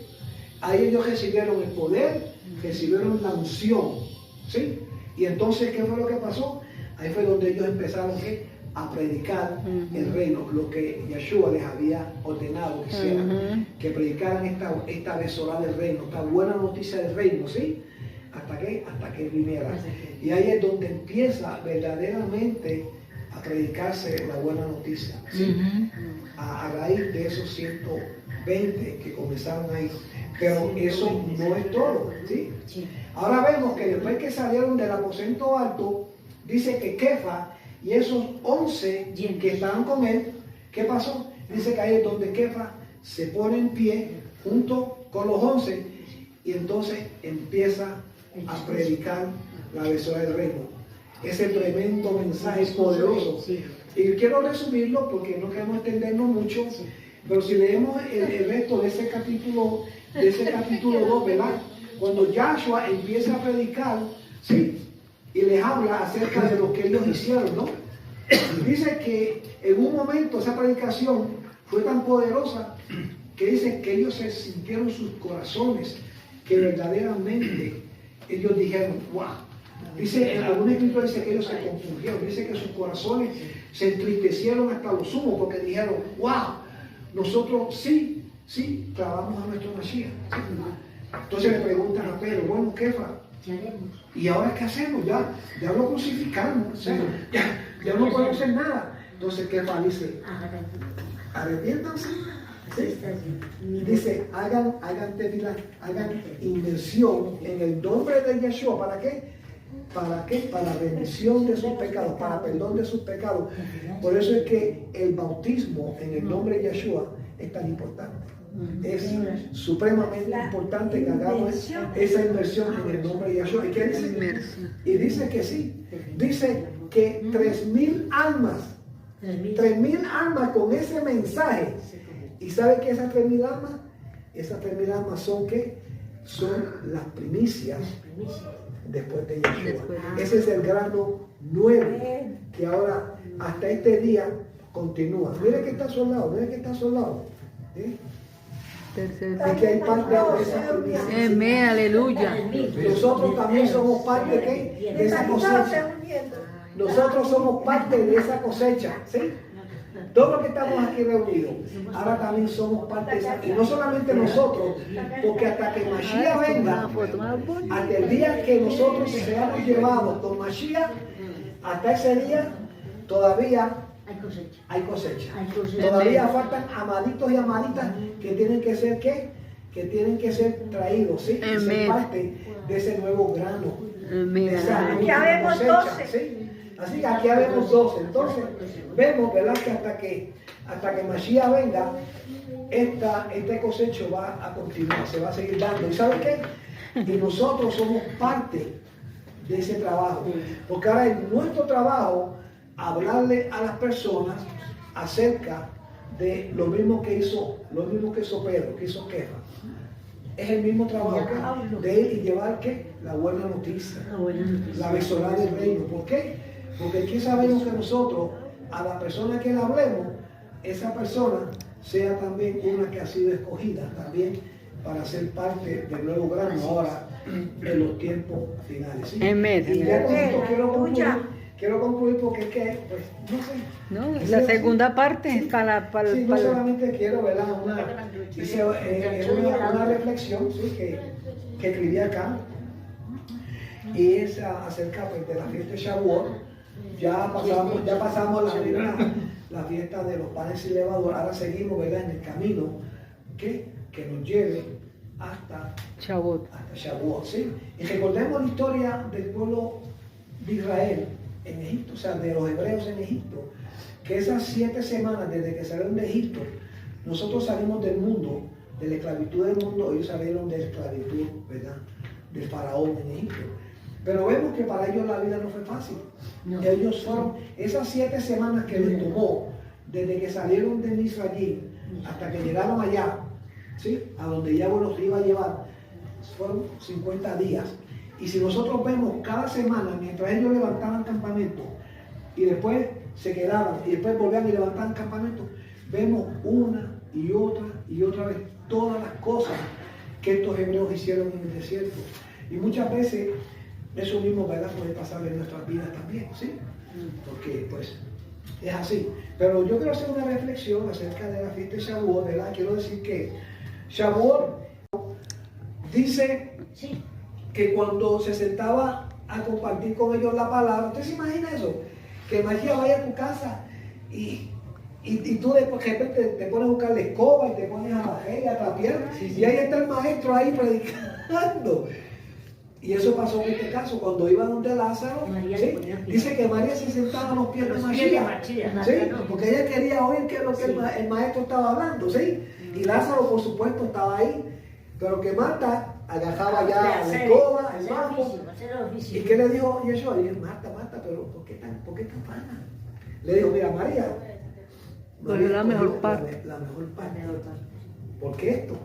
Ahí ellos recibieron el poder, recibieron la unción, ¿sí? Y entonces, ¿qué fue lo que pasó? Ahí fue donde ellos empezaron a predicar el reino, lo que Yeshua les había ordenado que hicieran, que predicaran esta besorá del reino, esta buena noticia del reino, ¿sí? Hasta que viniera. Y ahí es donde empieza verdaderamente a predicarse la buena noticia, ¿sí? A raíz de esos 120 que comenzaron ahí. Pero eso no es todo, ¿sí? Ahora vemos que después que salieron del aposento alto, dice que Kefa y esos 11 que estaban con él, ¿qué pasó? Dice que ahí es donde Kefa se pone en pie junto con los 11 y entonces empieza a predicar la besorá del reino. Ese tremendo mensaje poderoso. Y quiero resumirlo porque no queremos extendernos mucho, pero si leemos el resto de ese capítulo 2, ¿verdad? Cuando Yahshua empieza a predicar, ¿sí? Y les habla acerca de lo que ellos hicieron, ¿no? Dice que en un momento esa predicación fue tan poderosa que dice que ellos se sintieron sus corazones, que verdaderamente ellos dijeron, wow. Dice, en algún escrito dice que ellos se confundieron, dice que sus corazones se entristecieron hasta lo sumo porque dijeron, wow, nosotros sí clavamos a nuestro Mashiach. Entonces le preguntan a Pedro, bueno, Kefa, ¿y ahora qué hacemos? Ya lo crucificamos, o sea, ya no podemos hacer nada. Entonces Kefa dice, arrepiéntanse. ¿Sí? Dice, hagan inmersión en el nombre de Yeshua. ¿Para qué? ¿Para qué? Para la remisión de sus pecados, para perdón de sus pecados. Por eso es que el bautismo en el nombre de Yeshua es tan importante. Es supremamente importante que hagamos esa inmersión en el nombre de Yeshua. ¿Y qué dice? Y dice que sí. Dice que 3,000 almas, 3,000 almas con ese mensaje. ¿Y sabe qué esas 3,000 almas? Esas 3,000 almas son ¿qué? Son las primicias después de Yeshua. Ese es el grano nuevo que ahora hasta este día continúa. Mire que está soldado, mire que está soldado. ¿Sí? Aquí hay parte de esa primicia. Amén, aleluya. Nosotros también somos parte de esa cosecha. Nosotros somos parte de esa cosecha. ¿Sí? Todos los que estamos aquí reunidos, ahora también somos parte de esa. Y no solamente nosotros, porque hasta que Mashiach venga, hasta el día que nosotros seamos llevados con Mashiach, hasta ese día todavía hay cosecha. Todavía faltan amaditos y amaditas que tienen que ser ¿qué? Que tienen que ser traídos, ¿sí? Y ser parte de ese nuevo grano. De esa aquí habemos cosecha, 12. ¿sí? Así que aquí habemos 12. Entonces, vemos, ¿verdad? Que hasta que Mashiach venga, este cosecho va a continuar, se va a seguir dando. ¿Y sabe qué? Y nosotros somos parte de ese trabajo. Porque ahora es nuestro trabajo hablarle a las personas acerca de lo mismo que hizo Pedro, que hizo Kefa. Es el mismo trabajo de él y llevar ¿qué? La buena noticia, la besorá del reino. ¿Por qué? Porque aquí sabemos que nosotros, a la persona que le hablemos, esa persona sea también una que ha sido escogida también para ser parte del nuevo grano ahora en los tiempos finales. ¿Sí? Y ya con esto quiero concluir porque es que, pues, no sé. No, la segunda parte para sí, no solamente quiero, ¿verdad? Una reflexión ¿sí? que escribí acá y es acerca pues, de la fiesta de Shavuot. Ya pasamos la fiesta de los panes sin levadura, ahora seguimos, ¿verdad? En el camino que nos lleve hasta Shavuot, ¿sí? Y recordemos la historia del pueblo de Israel en Egipto, o sea, de los hebreos en Egipto, que esas 7 semanas desde que salieron de Egipto, nosotros salimos del mundo, de la esclavitud del mundo, ellos salieron de la esclavitud, ¿verdad? Del faraón en Egipto. Pero vemos que para ellos la vida no fue fácil. No. Ellos fueron, esas 7 semanas que les tomó, desde que salieron de Misraim hasta que llegaron allá, ¿sí? A donde Yahweh los iba a llevar, fueron 50 días. Y si nosotros vemos cada semana, mientras ellos levantaban campamento, y después se quedaban, y después volvían y levantaban campamento, vemos una y otra vez todas las cosas que estos hebreos hicieron en el desierto. Y muchas veces eso mismo, ¿verdad?, puede pasar en nuestras vidas también, ¿sí? Porque pues es así. Pero yo quiero hacer una reflexión acerca de la fiesta de Shavuot, ¿verdad? Quiero decir que Shavuot dice que cuando se sentaba a compartir con ellos la palabra, ¿usted se imagina eso? Que María vaya a tu casa y tú de repente te pones a buscar la escoba y te pones a barrer y a trapear, y ahí está el maestro ahí predicando. Y eso pasó en este caso, cuando iban donde Lázaro, ¿sí? Dice que María se sentaba a los pies de María, ¿sí? Porque ella quería oír qué es lo que el maestro estaba hablando, ¿sí? Y Lázaro, por supuesto, estaba ahí, pero que Marta agarraba ya la escoba, el banco. ¿Y qué le dijo Yeshua? Le dijo, Marta, pero ¿por qué tan pana? Le dijo, mira, María la mejor parte. La mejor parte. ¿Por qué esto?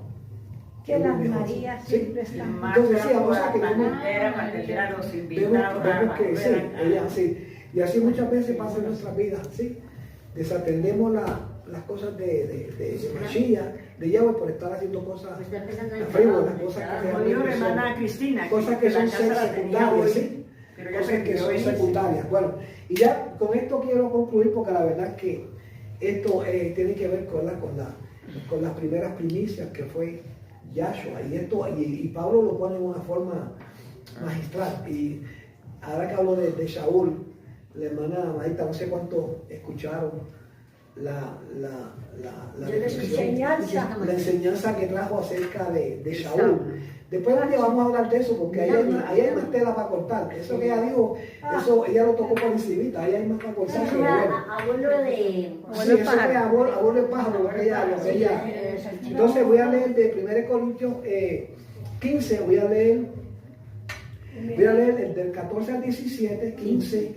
Que las Marías siempre están. Entonces, sí, o sea, que era para atender a los invitados. vemos que sí, ella sí. Y así muchas veces pasa en nuestras vidas, ¿sí? Desatendemos las cosas de Mashiach, de Yahweh, por estar haciendo cosas frívolas, cosas que son secundarias, ¿sí? Cosas que son secundarias. Bueno, y ya con esto quiero concluir, porque la verdad es que esto tiene que ver con las primeras primicias que fue Yahshua, y Pablo lo pone en una forma magistral. Y ahora que hablo de Shaul, la hermana Maita, no sé cuánto escucharon la enseñanza que trajo acerca de Shaul. Después vamos a hablar de eso, porque ahí hay más tela para cortar. Eso que ella dijo, eso ella lo tocó por encimita, ahí hay más para cortar. Abuelo de... Sí, eso es abuelo de pájaro, lo que ella. Entonces voy a leer de 1 Corintios 15, voy a leer del 14 al 17, 15,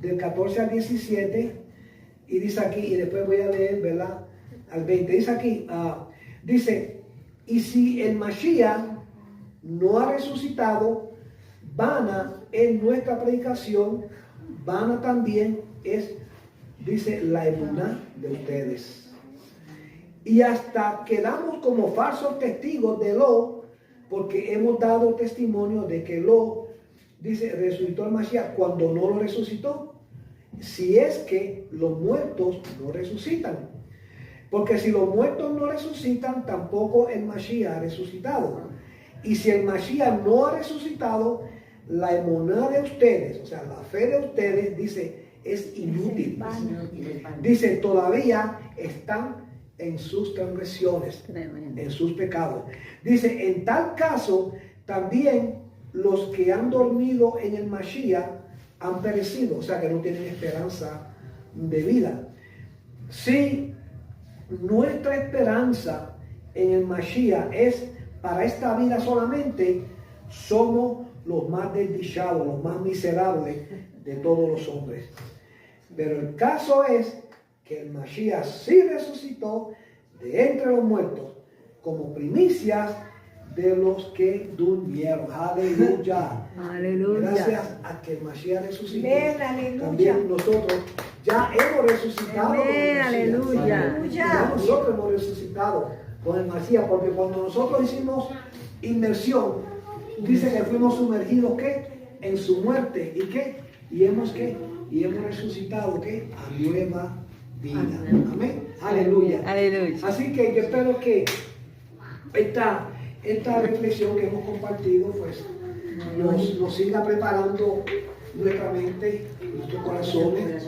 del 14 al 17, y dice aquí, y después voy a leer, ¿verdad?, al 20. Dice aquí, dice, y si el Mashiach no ha resucitado, vana es nuestra predicación, vana también es, dice, la emuná de ustedes. Y hasta quedamos como falsos testigos de lo, porque hemos dado testimonio de que lo, dice, resucitó el Mashiach cuando no lo resucitó, si es que los muertos no resucitan. Porque si los muertos no resucitan, tampoco el Mashiach ha resucitado. Y si el Mashiach no ha resucitado, la emuná de ustedes, o sea, la fe de ustedes, dice, es inútil. Dice, todavía están en sus transgresiones, en sus pecados. Dice, en tal caso, también los que han dormido en el Mashiach han perecido, o sea, que no tienen esperanza de vida. Si nuestra esperanza en el Mashiach es para esta vida solamente, somos los más desdichados, los más miserables de todos los hombres. Pero el caso es que el Mashiach sí resucitó de entre los muertos como primicias de los que durmieron. Aleluya. Aleluya. Gracias a que el Mashiach resucitó. Aleluya. También nosotros ya hemos resucitado. Aleluya. Ya nosotros hemos resucitado con el Mashiach, porque cuando nosotros hicimos inmersión, dice que fuimos sumergidos ¿qué? En su muerte. ¿Y qué? Y hemos resucitado ¿qué? A nueva vida. Amén. Aleluya. Aleluya. Así que yo espero que esta reflexión que hemos compartido pues nos siga preparando nuestra mente, nuestros corazones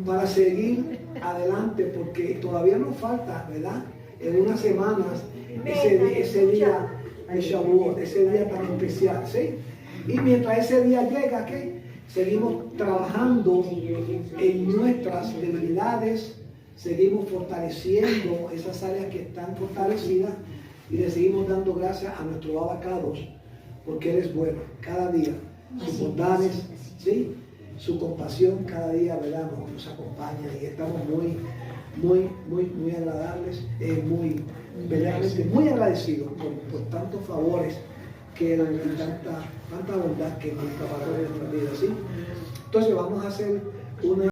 para seguir adelante, porque todavía nos falta, ¿verdad?, en unas semanas ese día de Shavuot, ese día tan especial, ¿sí? Y mientras ese día llega, ¿qué? Seguimos trabajando en nuestras debilidades, seguimos fortaleciendo esas áreas que están fortalecidas y le seguimos dando gracias a nuestro Abacados, porque Él es bueno cada día. Sus bondades, ¿sí?, su compasión cada día, ¿verdad?, nos acompaña, y estamos muy agradables, verdaderamente muy agradecidos por tantos favores que Él y tanta bondad que nos está para nuestra vida, ¿sí? Entonces vamos a hacer una